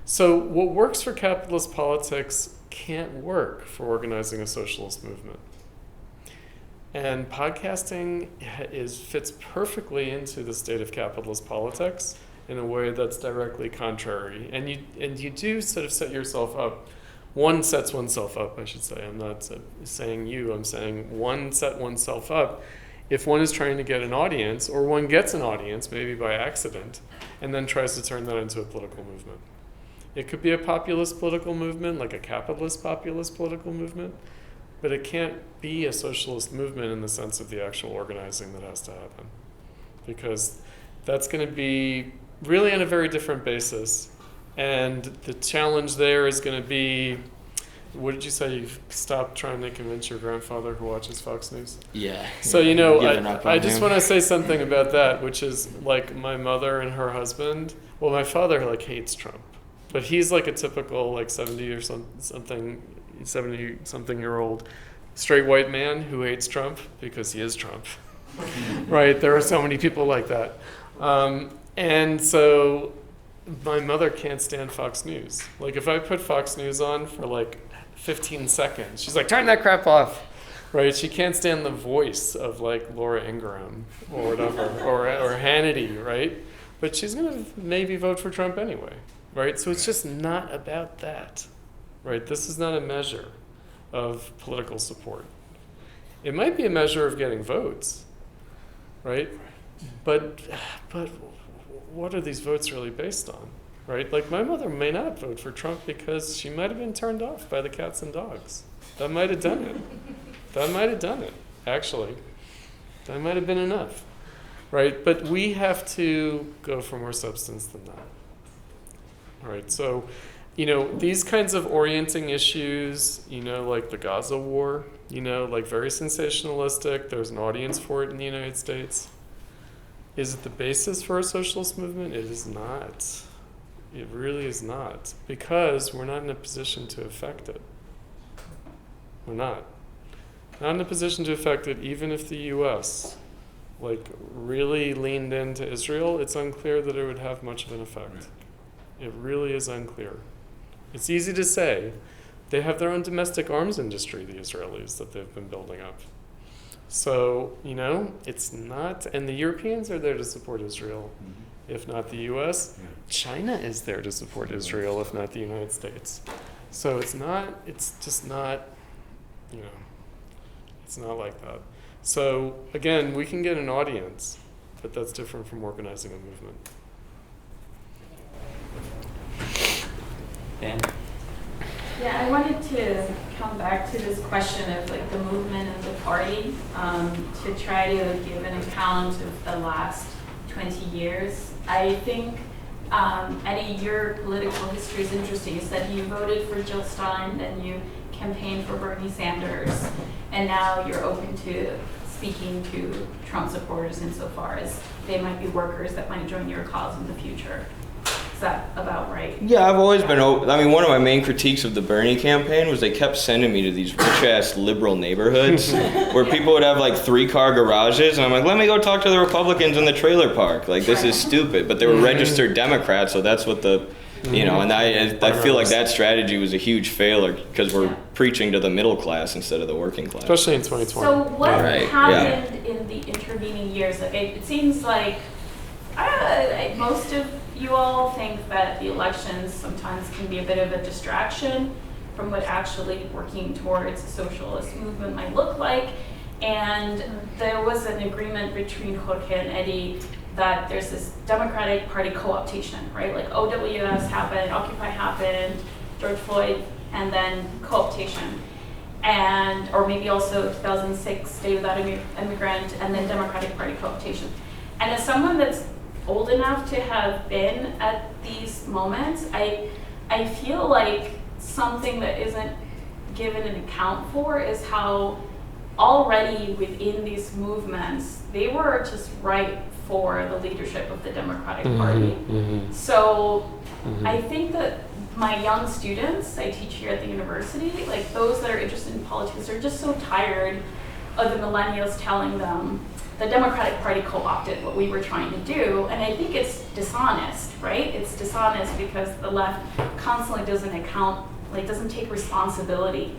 So what works for capitalist politics can't work for organizing a socialist movement. And podcasting fits perfectly into the state of capitalist politics in a way that's directly contrary. And you do sort of set yourself up. One sets oneself up, I should say. I'm not saying you, I'm saying one set oneself up if one is trying to get an audience, or one gets an audience, maybe by accident, and then tries to turn that into a political movement. It could be a populist political movement, like a capitalist populist political movement, but it can't be a socialist movement in the sense of the actual organizing that has to happen. Because that's going to be really on a very different basis. And the challenge there is going to be, what did you say? You've stopped trying to convince your grandfather who watches Fox News? Yeah. So, you know, I just want to say something about that, which is like my mother and her husband. Well, my father like hates Trump, but he's like a typical like 70-something-year-old straight white man who hates Trump because he is Trump. Right? There are so many people like that. And so my mother can't stand Fox News. Like if I put Fox News on for like 15 seconds, she's like, turn that crap off. Right? She can't stand the voice of like Laura Ingraham or whatever, or Hannity, right? But she's going to maybe vote for Trump anyway. Right? So it's just not about that. Right? This is not a measure of political support. It might be a measure of getting votes, right? But what are these votes really based on, right? Like my mother may not vote for Trump because she might have been turned off by the cats and dogs. That might have done it. That might have done it, actually. That might have been enough, right? But we have to go for more substance than that. All right, so, you know, these kinds of orienting issues, you know, like the Gaza war, you know, like very sensationalistic. There's an audience for it in the United States. Is it the basis for a socialist movement? It is not. It really is not, because we're not in a position to affect it. We're not. Not in a position to affect it, even if the U.S. like really leaned into Israel. It's unclear that it would have much of an effect. It really is unclear. It's easy to say. They have their own domestic arms industry, the Israelis, that they've been building up. So, you know, it's not, and the Europeans are there to support Israel, if not the US. China is there to support Israel, if not the United States. So it's just not, you know, it's not like that. So again, we can get an audience, but that's different from organizing a movement. Dan? Yeah, I wanted to come back to this question of like the movement and the party, to try to give an account of the last 20 years. I think, Eddie, your political history is interesting. You said you voted for Jill Stein, then you campaigned for Bernie Sanders, and now you're open to speaking to Trump supporters insofar as they might be workers that might join your cause in the future. Is that about right? Yeah, I've always been open. I mean, one of my main critiques of the Bernie campaign was they kept sending me to these rich-ass liberal neighborhoods where people would have like 3-car garages, and I'm like, let me go talk to the Republicans in the trailer park. Like, this is stupid. But they were registered Democrats, so that's what the, you know, and I feel like that strategy was a huge failure because we're preaching to the middle class instead of the working class. Especially in 2020. So what happened Yeah. in the intervening years? Like, it seems like most of you all think that the elections sometimes can be a bit of a distraction from what actually working towards a socialist movement might look like. And there was an agreement between Jorge and Eddie that there's this Democratic Party co-optation, right? Like OWS happened, Occupy happened, George Floyd, and then co-optation. And, or maybe also 2006, Day Without Immigrant, and then Democratic Party co-optation. And as someone that's old enough to have been at these moments, I feel like something that isn't given an account for is how already within these movements, they were just ripe for the leadership of the Democratic Party. So I think that my young students, I teach here at the university, like those that are interested in politics are just so tired of the millennials telling them the Democratic Party co-opted what we were trying to do. And I think it's dishonest, right? It's dishonest because the left constantly doesn't account, like doesn't take responsibility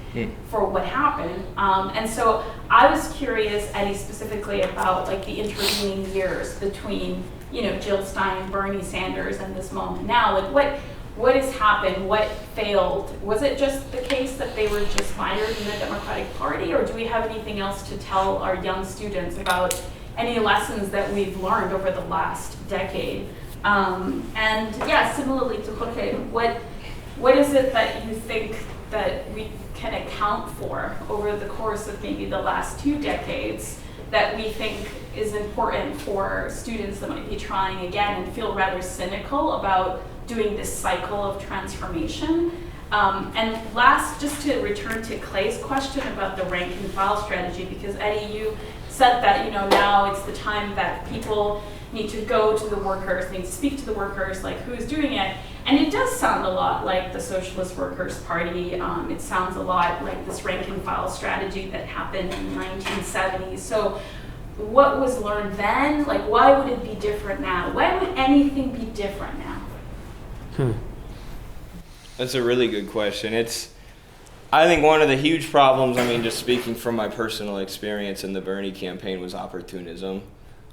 for what happened. And so I was curious, Eddie, specifically about like the intervening years between, you know, Jill Stein, Bernie Sanders, and this moment now. Like what has happened? What failed? Was it just the case that they were just mired in the Democratic Party, or do we have anything else to tell our young students about any lessons that we've learned over the last decade? And yeah, similarly to Jorge, what is it that you think that we can account for over the course of maybe the last 2 decades that we think is important for students that might be trying again and feel rather cynical about doing this cycle of transformation? And last, just to return to Clay's question about the rank and file strategy, because Eddie, you said that, you know, now it's the time that people need to go to the workers, need to speak to the workers, like who's doing it. And it does sound a lot like the Socialist Workers' Party. It sounds a lot like this rank and file strategy that happened in the 1970s. So what was learned then? Like, why would it be different now? Why would anything be different now? That's a really good question. I think one of the huge problems, I mean, just speaking from my personal experience in the Bernie campaign, was opportunism.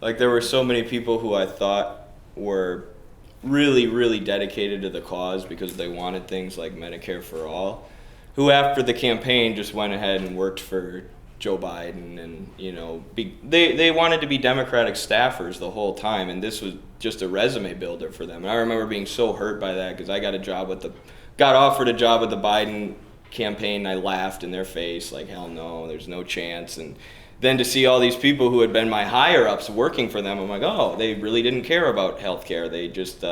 Like, there were so many people who I thought were really, really dedicated to the cause because they wanted things like Medicare for all, who after the campaign just went ahead and worked for Joe Biden and, you know, they wanted to be Democratic staffers the whole time, and this was just a resume builder for them. And I remember being so hurt by that because I got offered a job with the Biden campaign, and I laughed in their face like, hell no, there's no chance. And then to see all these people who had been my higher-ups working for them, I'm like, oh, they really didn't care about healthcare. They just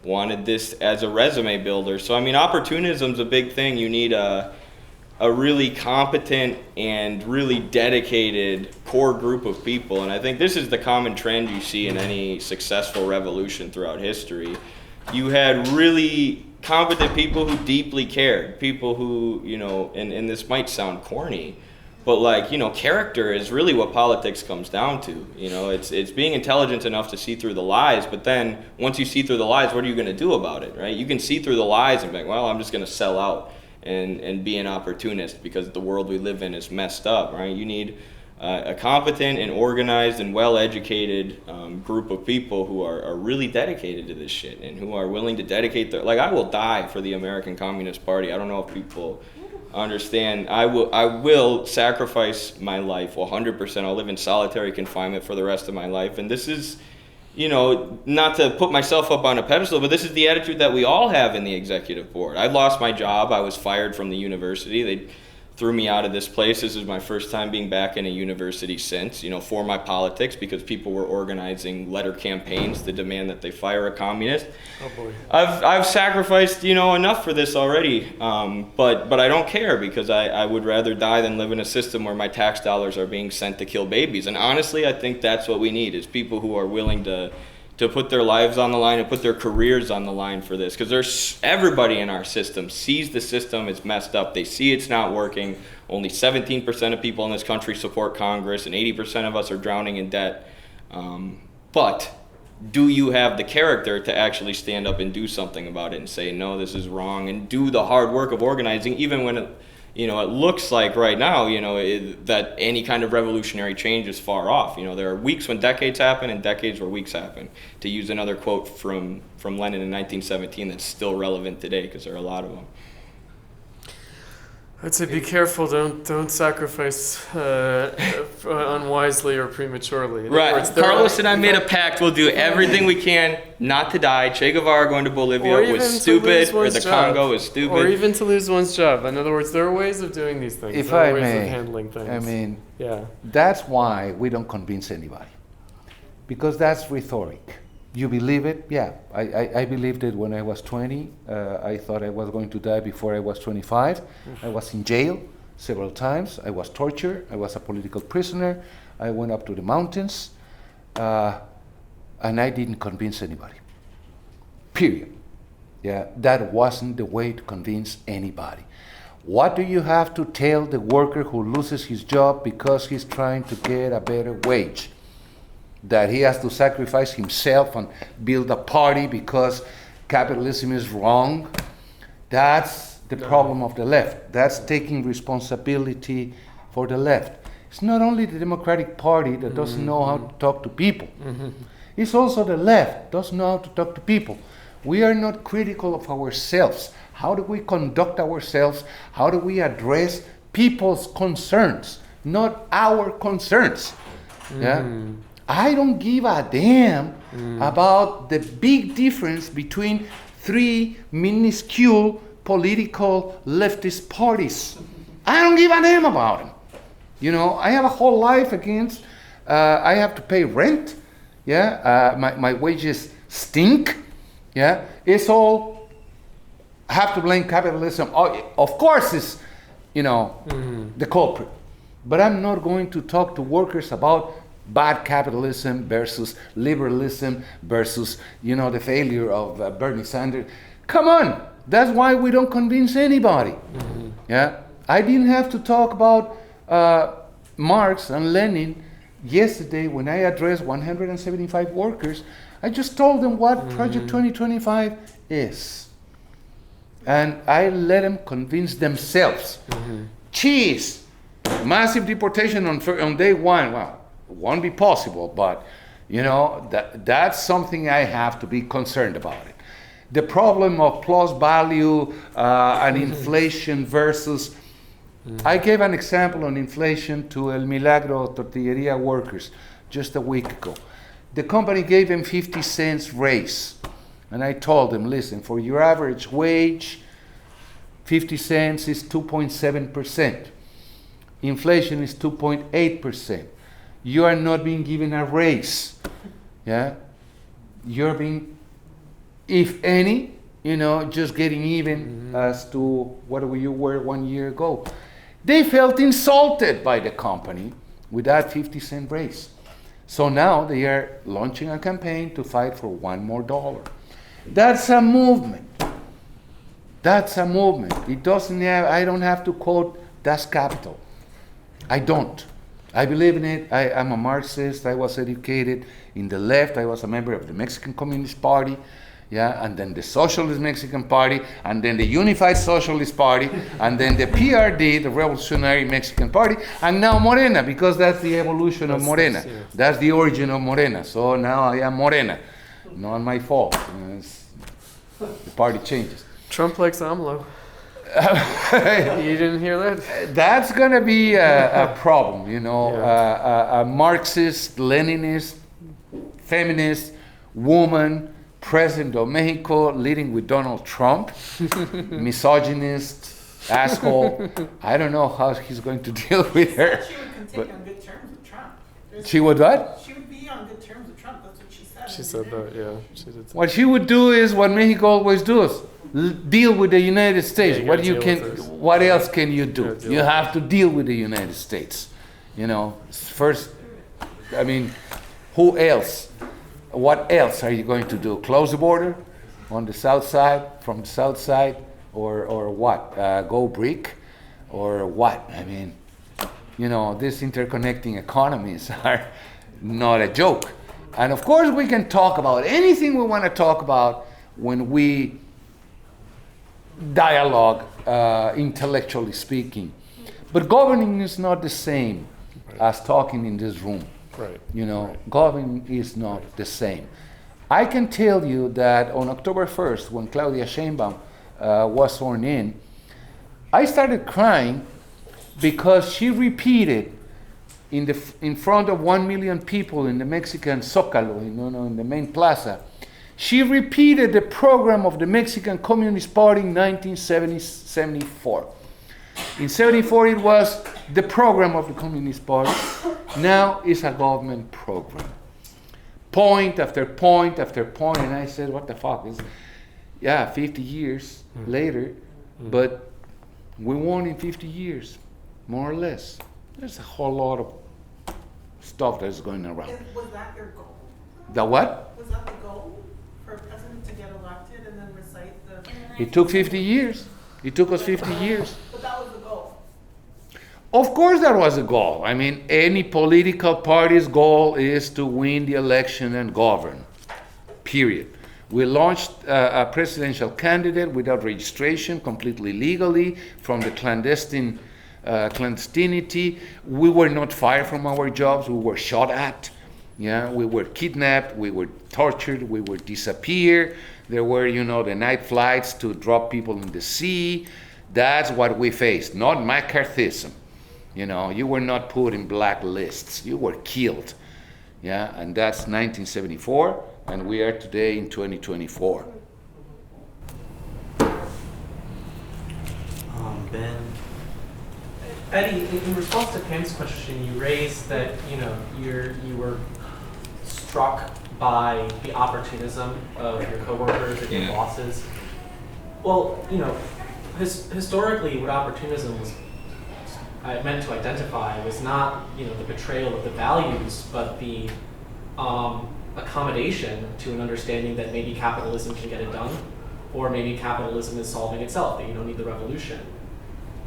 wanted this as a resume builder. So, I mean, opportunism's a big thing. You need a really competent and really dedicated core group of people. And I think this is the common trend you see in any successful revolution throughout history. You had really competent people who deeply cared, people who, you know, and this might sound corny, but like, you know, character is really what politics comes down to. You know, it's being intelligent enough to see through the lies, but then once you see through the lies, what are you going to do about it, right? You can see through the lies and be like, well, I'm just going to sell out and be an opportunist because the world we live in is messed up, right? You need a competent and organized and well-educated group of people who are really dedicated to this shit and who are willing to dedicate their, like, I will die for the American Communist Party. I don't know if people understand. I will sacrifice my life 100%. I'll live in solitary confinement for the rest of my life. And this is, you know, not to put myself up on a pedestal, but this is the attitude that we all have in the executive board. I lost my job. I was fired from the university. They threw me out of this place. This is my first time being back in a university since, you know, for my politics, because people were organizing letter campaigns to demand that they fire a communist. Oh boy. I've sacrificed, you know, enough for this already, but I don't care because I would rather die than live in a system where my tax dollars are being sent to kill babies. And honestly, I think that's what we need, is people who are willing to put their lives on the line and put their careers on the line for this. Because there's everybody in our system sees the system is messed up. They see it's not working. Only 17% of people in this country support Congress, and 80% of us are drowning in debt. But do you have the character to actually stand up and do something about it and say, no, this is wrong, and do the hard work of organizing, even when it, you know, it looks like right now, you know, that any kind of revolutionary change is far off. You know, there are weeks when decades happen and decades where weeks happen. To use another quote from Lenin in 1917 that's still relevant today, because there are a lot of them. I'd say be careful. Don't sacrifice unwisely or prematurely. Right. Carlos and I made a pact. We'll do everything we can not to die. Che Guevara going to Bolivia was stupid, or the Congo is stupid. Or even to lose one's job. In other words, there are ways of doing these things. If there I are ways may, of handling things. I mean, yeah. That's why we don't convince anybody, because that's rhetoric. You believe it? Yeah, I believed it when I was 20. I thought I was going to die before I was 25. I was in jail several times. I was tortured. I was a political prisoner. I went up to the mountains, and I didn't convince anybody. Period. Yeah, that wasn't the way to convince anybody. What do you have to tell the worker who loses his job because he's trying to get a better wage? That he has to sacrifice himself and build a party because capitalism is wrong? That's the problem of the left. That's taking responsibility for the left. It's not only the Democratic Party that doesn't know how to talk to people. It's also the left doesn't know how to talk to people. We are not critical of ourselves. How do we conduct ourselves? How do we address people's concerns, not our concerns? Yeah? I don't give a damn about the big difference between three minuscule political leftist parties. I don't give a damn about them. You know, I have a whole life against, I have to pay rent. Yeah, my wages stink. Yeah, it's all, I have to blame capitalism. Of course it's, you know, the culprit. But I'm not going to talk to workers about bad capitalism versus liberalism versus, you know, the failure of Bernie Sanders. Come on, that's why we don't convince anybody. Yeah, I didn't have to talk about Marx and Lenin yesterday when I addressed 175 workers. I just told them what Project 2025 is. And I let them convince themselves. Cheese, massive deportation on day one. Well, it won't be possible, but you know, that's something I have to be concerned about it. The problem of plus value and inflation versus, I gave an example on inflation to El Milagro Tortilleria workers just a week ago. The company gave them 50 cents raise. And I told them, listen, for your average wage, 50 cents is 2.7%. Inflation is 2.8%. You are not being given a raise. Yeah? You're being, if any, you know, just getting even as to what you were 1 year ago. They felt insulted by the company with that 50-cent raise. So now they are launching a campaign to fight for $1 more. That's a movement. That's a movement. It doesn't have, I don't have to quote Das Kapital. I don't. I believe in it. I'm a Marxist. I was educated in the left. I was a member of the Mexican Communist Party. Yeah, and then the Socialist Mexican Party, and then the Unified Socialist Party, and then the PRD, the Revolutionary Mexican Party, and now Morena, because that's the evolution of Morena. That's the origin of Morena. So now I am Morena. Not my fault. The party changes. Trump likes AMLO. You didn't hear that? That's going to be a problem, you know. A Marxist, Leninist, feminist woman, President of Mexico, leading with Donald Trump, misogynist, asshole. I don't know how he's going to deal with her. She would continue on good terms with Trump. She would what? She would be on good terms with Trump. That's what she said. She said that, yeah. She did. What she would do is what Mexico always does: deal with the United States. Yeah, what else can you do? You have to deal with the United States. You know, first. I mean, who else? What else are you going to do? Close the border on the south side, from the south side, or what? Go brick, or what? I mean, you know, these interconnecting economies are not a joke. And of course, we can talk about anything we want to talk about when we dialogue, intellectually speaking. But governing is not the same as talking in this room. Right. You know, governing is not the same. I can tell you that on October 1st, when Claudia Sheinbaum was sworn in, I started crying because she repeated in front of 1 million people in the Mexican Zócalo, in the main plaza, she repeated the program of the Mexican Communist Party in 1974. In 74, it was the program of the Communist Party. Now it's a government program. Point after point after point. And I said, what the fuck? 50 years later, but we won in 50 years. more or less. There's a whole lot of stuff that's going around. Was that your goal? The what? Was that the goal for a president to get elected and then recite the? It took 50 years. It took us 50 years. But that was the goal. Of course that was a goal. I mean, any political party's goal is to win the election and govern, period. We launched a presidential candidate without registration, completely legally, from the clandestinity. We were not fired from our jobs. We were shot at. Yeah, we were kidnapped. We were tortured. We were disappeared. There were, the night flights to drop people in the sea. That's what we faced, not McCarthyism. You were not put in black lists. You were killed. Yeah, and that's 1974. And we are today in 2024. Ben? Eddie, in response to Pam's question, you raised that you were struck by the opportunism of your coworkers and your bosses. Well, historically, what opportunism was meant to identify was not the betrayal of the values, but the accommodation to an understanding that maybe capitalism can get it done, or maybe capitalism is solving itself, that you don't need the revolution.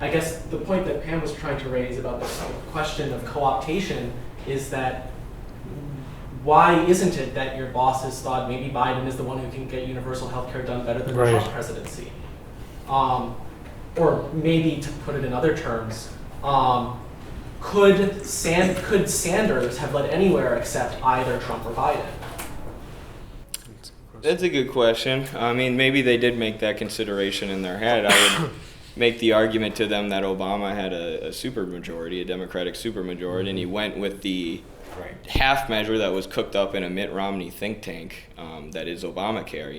I guess the point that Pam was trying to raise about the question of co-optation is that why isn't it that your bosses thought maybe Biden is the one who can get universal health care done better than the Trump presidency? Or maybe, to put it in other terms, could Sanders have led anywhere except either Trump or Biden? That's a good question. I mean, maybe they did make that consideration in their head. I would make the argument to them that Obama had a supermajority, a Democratic supermajority, and he went with the half measure that was cooked up in a Mitt Romney think tank that is Obamacare,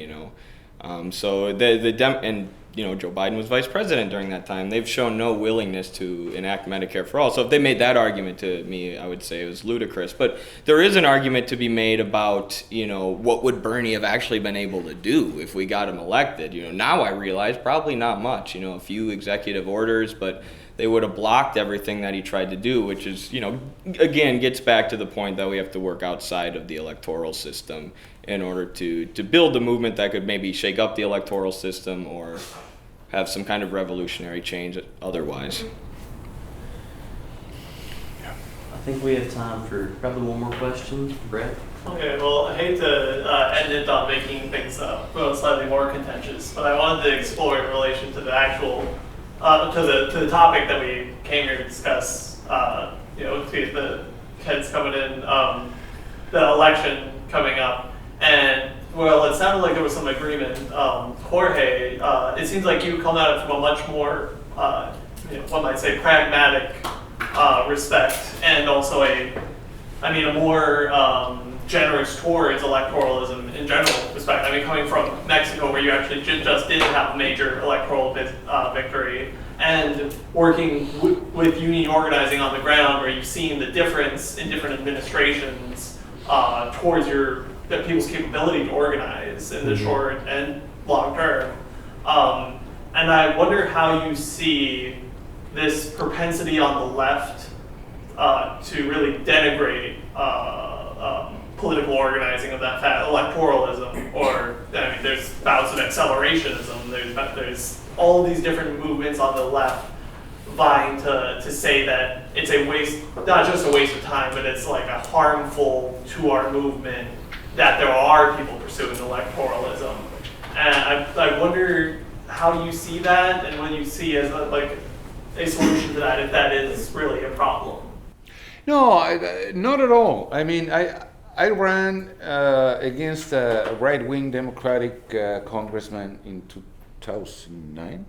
So Joe Biden was vice president during that time. They've shown no willingness to enact Medicare for all. So if they made that argument to me, I would say it was ludicrous. But there is an argument to be made about, what would Bernie have actually been able to do if we got him elected? Now I realize probably not much, a few executive orders, but they would have blocked everything that he tried to do, which is, again, gets back to the point that we have to work outside of the electoral system in order to build a movement that could maybe shake up the electoral system or have some kind of revolutionary change otherwise. I think we have time for probably one more question. Brett? Okay, well, I hate to end it on making things slightly more contentious, but I wanted to explore in relation to the actual, to the topic that we came here to discuss, the kids coming in, the election coming up. And, well, it sounded like there was some agreement. Jorge, it seems like you come at it from a much more, one might say, pragmatic respect, and also a more generous towards electoralism in general respect. I mean, coming from Mexico, where you actually just did have a major electoral victory, and working with union organizing on the ground, where you've seen the difference in different administrations towards people's capability to organize in the short and long term. And I wonder how you see this propensity on the left to really denigrate political organizing of that electoralism, or there's bouts of accelerationism. There's all these different movements on the left vying to say that it's a waste, not just a waste of time, but it's like a harmful to our movement that there are people pursuing electoralism. And I wonder how you see that, and what you see as a solution to that, if that is really a problem. No, not at all. I mean, I ran against a right-wing Democratic congressman in 2009?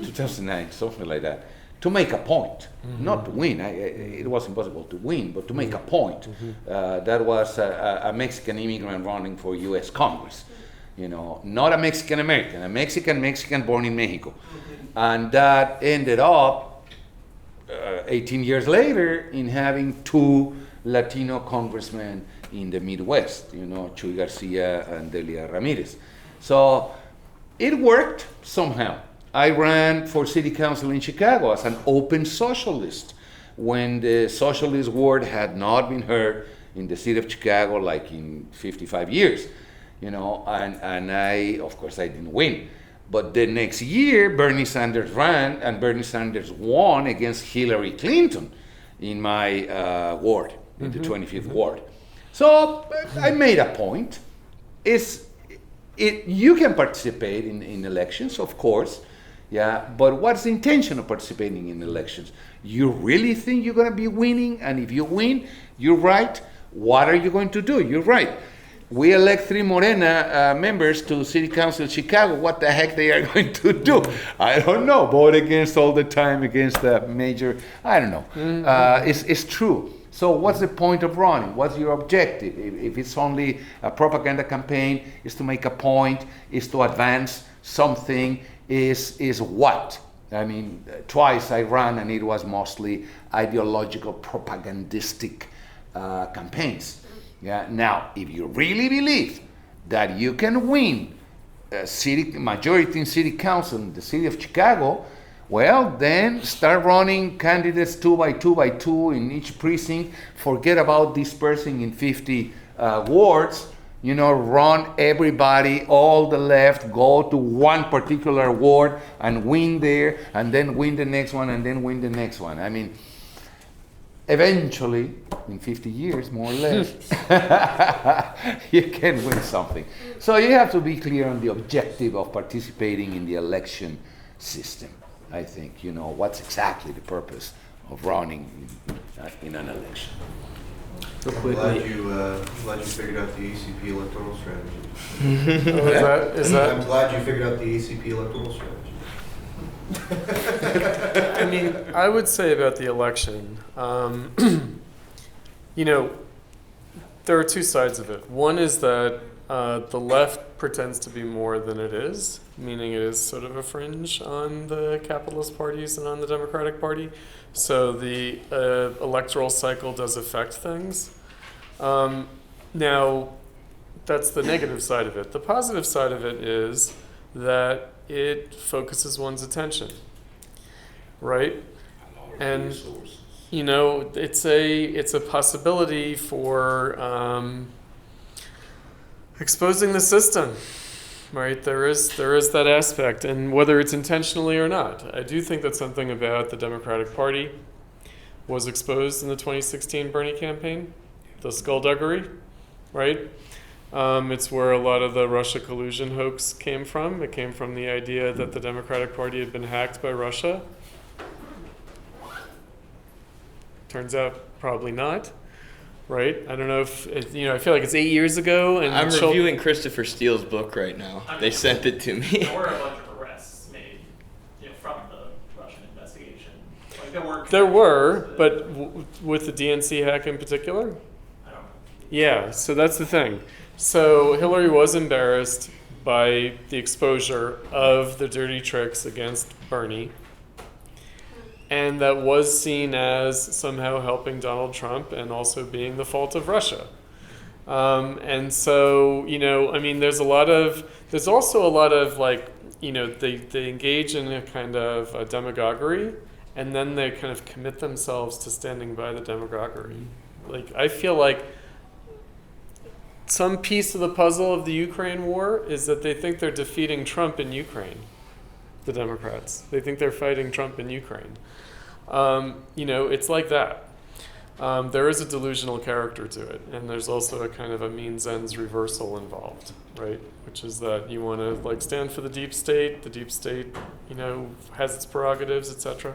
2009, something like that, to make a point, not to win. It was impossible to win, but to make a point. That was a Mexican immigrant running for U.S. Congress. Not a Mexican-American, a Mexican born in Mexico. And that ended up 18 years later in having two Latino congressmen in the Midwest, Chuy Garcia and Delia Ramirez. So it worked somehow. I ran for city council in Chicago as an open socialist when the socialist word had not been heard in the city of Chicago like in 55 years, you know, and I, of course, I didn't win. But the next year, Bernie Sanders ran, and Bernie Sanders won against Hillary Clinton in my ward, in the 25th ward. So I made a point. You can participate in elections, of course, yeah, but what's the intention of participating in elections? You really think you're going to be winning, and if you win, you're right. What are you going to do? You're right. We elect 3 Morena members to City Council of Chicago. What the heck they are going to do? I don't know. Vote against all the time against the major. I don't know. It's true. So what's the point of running? What's your objective? If it's only a propaganda campaign, is to make a point, is to advance something, is what? I mean, twice I ran and it was mostly ideological, propagandistic campaigns. Yeah. Now, if you really believe that you can win a majority in city council in the city of Chicago, well, then start running candidates 2 by 2 by 2 in each precinct. Forget about dispersing in 50 wards. You know, run everybody, all the left, go to one particular ward and win there, and then win the next one, and then win the next one. I mean, eventually, in 50 years, more or less, you can win something. So you have to be clear on the objective of participating in the election system. I think, you know, what's exactly the purpose of running in an election. I'm glad you figured out the ACP electoral strategy. I'm glad you figured out the ACP electoral strategy. I mean, I would say about the election, you know, there are 2 sides of it. One is that the left pretends to be more than it is, meaning it is sort of a fringe on the capitalist parties and on the Democratic Party. So the electoral cycle does affect things. Now, that's the negative side of it. The positive side of it is that it focuses one's attention, right? And you know, it's a possibility for exposing the system, right? There is that aspect, and whether it's intentionally or not, I do think that something about the Democratic Party was exposed in the 2016 Bernie campaign, the skullduggery, right? It's where a lot of the Russia collusion hoax came from. It came from the idea that the Democratic Party had been hacked by Russia. Turns out probably not, right? I don't know if, you know, I feel like it's 8 years ago. And I'm reviewing Christopher Steele's book right now. They sent it to me. There were a bunch of arrests made, you know, from the Russian investigation. Like there were, but with the DNC hack in particular? I don't know. Yeah, so that's the thing. So Hillary was embarrassed by the exposure of the dirty tricks against Bernie. And that was seen as somehow helping Donald Trump and also being the fault of Russia. And so, you know, I mean, there's also a lot of like, you know, they engage in a kind of a demagoguery, and then they kind of commit themselves to standing by the demagoguery. Like, I feel like some piece of the puzzle of the Ukraine war is that they think they're defeating Trump in Ukraine, the Democrats. They think they're fighting Trump in Ukraine. You know, it's like that. There is a delusional character to it, and there's also a kind of a means-ends reversal involved, right? Which is that you want to like stand for the deep state. The deep state, you know, has its prerogatives, etc.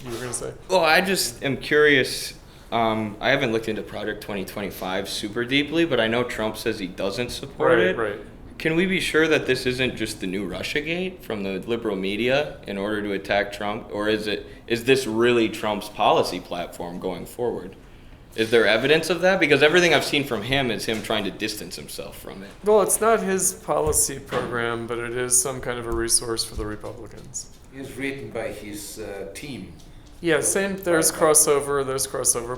You were going to say? Well, I just am curious. I haven't looked into Project 2025 super deeply, but I know Trump says he doesn't support it. Right. Can we be sure that this isn't just the new Russiagate from the liberal media in order to attack Trump? Or is this really Trump's policy platform going forward? Is there evidence of that? Because everything I've seen from him is him trying to distance himself from it. Well, it's not his policy program, but it is some kind of a resource for the Republicans. It's written by his team. Yeah, same. There's crossover.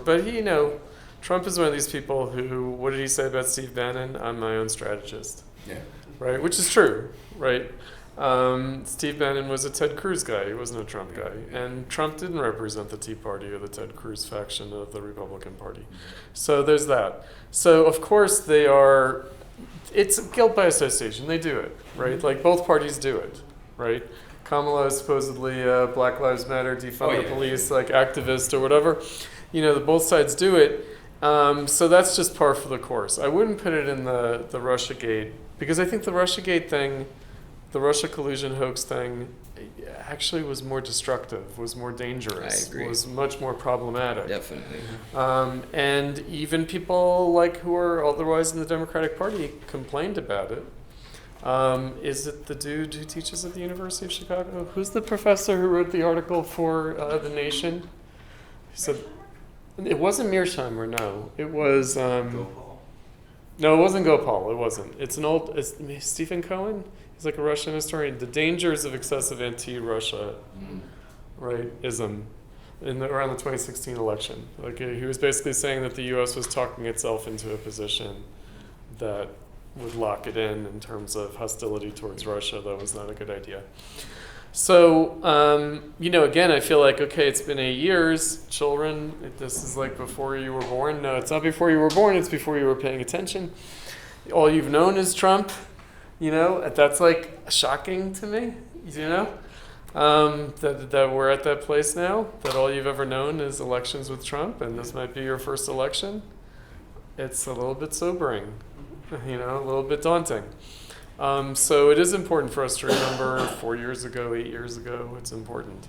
But you know, Trump is one of these people who, what did he say about Steve Bannon? I'm my own strategist. Yeah. Right, which is true, right? Steve Bannon was a Ted Cruz guy. He wasn't a Trump guy. And Trump didn't represent the Tea Party or the Ted Cruz faction of the Republican Party. So there's that. So, of course, it's guilt by association. They do it, right? Like, both parties do it, right? Kamala is supposedly a Black Lives Matter, defund the police, like, activist or whatever. Both sides do it. So that's just par for the course. I wouldn't put it in the Russiagate, because I think the Russiagate thing, the Russia collusion hoax thing, actually was more destructive, was more dangerous, I agree. was much more problematic. Definitely. And even people who are otherwise in the Democratic Party complained about it. Is it the dude who teaches at the University of Chicago? Who's the professor who wrote the article for The Nation? He said, it wasn't Mearsheimer, no. It was... Gopal. No, it wasn't Gopal. It wasn't. It's Stephen Cohen. He's like a Russian historian. The dangers of excessive anti-Russia, ism, around the 2016 election. He was basically saying that the U.S. was talking itself into a position that would lock it in terms of hostility towards Russia. That was not a good idea. So, again, I feel like, okay, it's been 8 years. Children, this is like before you were born. No, it's not before you were born. It's before you were paying attention. All you've known is Trump. That's shocking to me, that we're at that place now, that all you've ever known is elections with Trump, and this might be your first election. It's a little bit sobering, a little bit daunting. So it is important for us to remember 4 years ago, 8 years ago, it's important.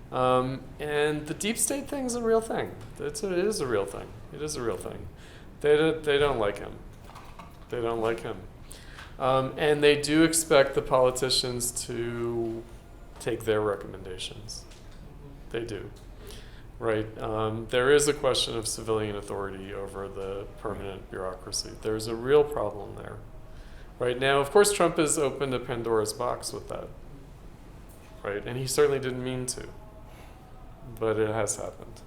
And the deep state thing is a real thing. It is a real thing. It is a real thing. They don't like him. They don't like him. And they do expect the politicians to take their recommendations. They do, right? There is a question of civilian authority over the permanent bureaucracy. There's a real problem there. Right now, of course, Trump has opened a Pandora's box with that, right? And he certainly didn't mean to, but it has happened.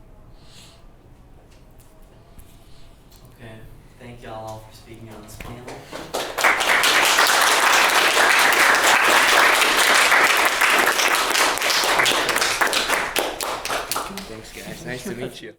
Okay, thank y'all all for speaking on this panel. Thanks, guys. Nice to meet you.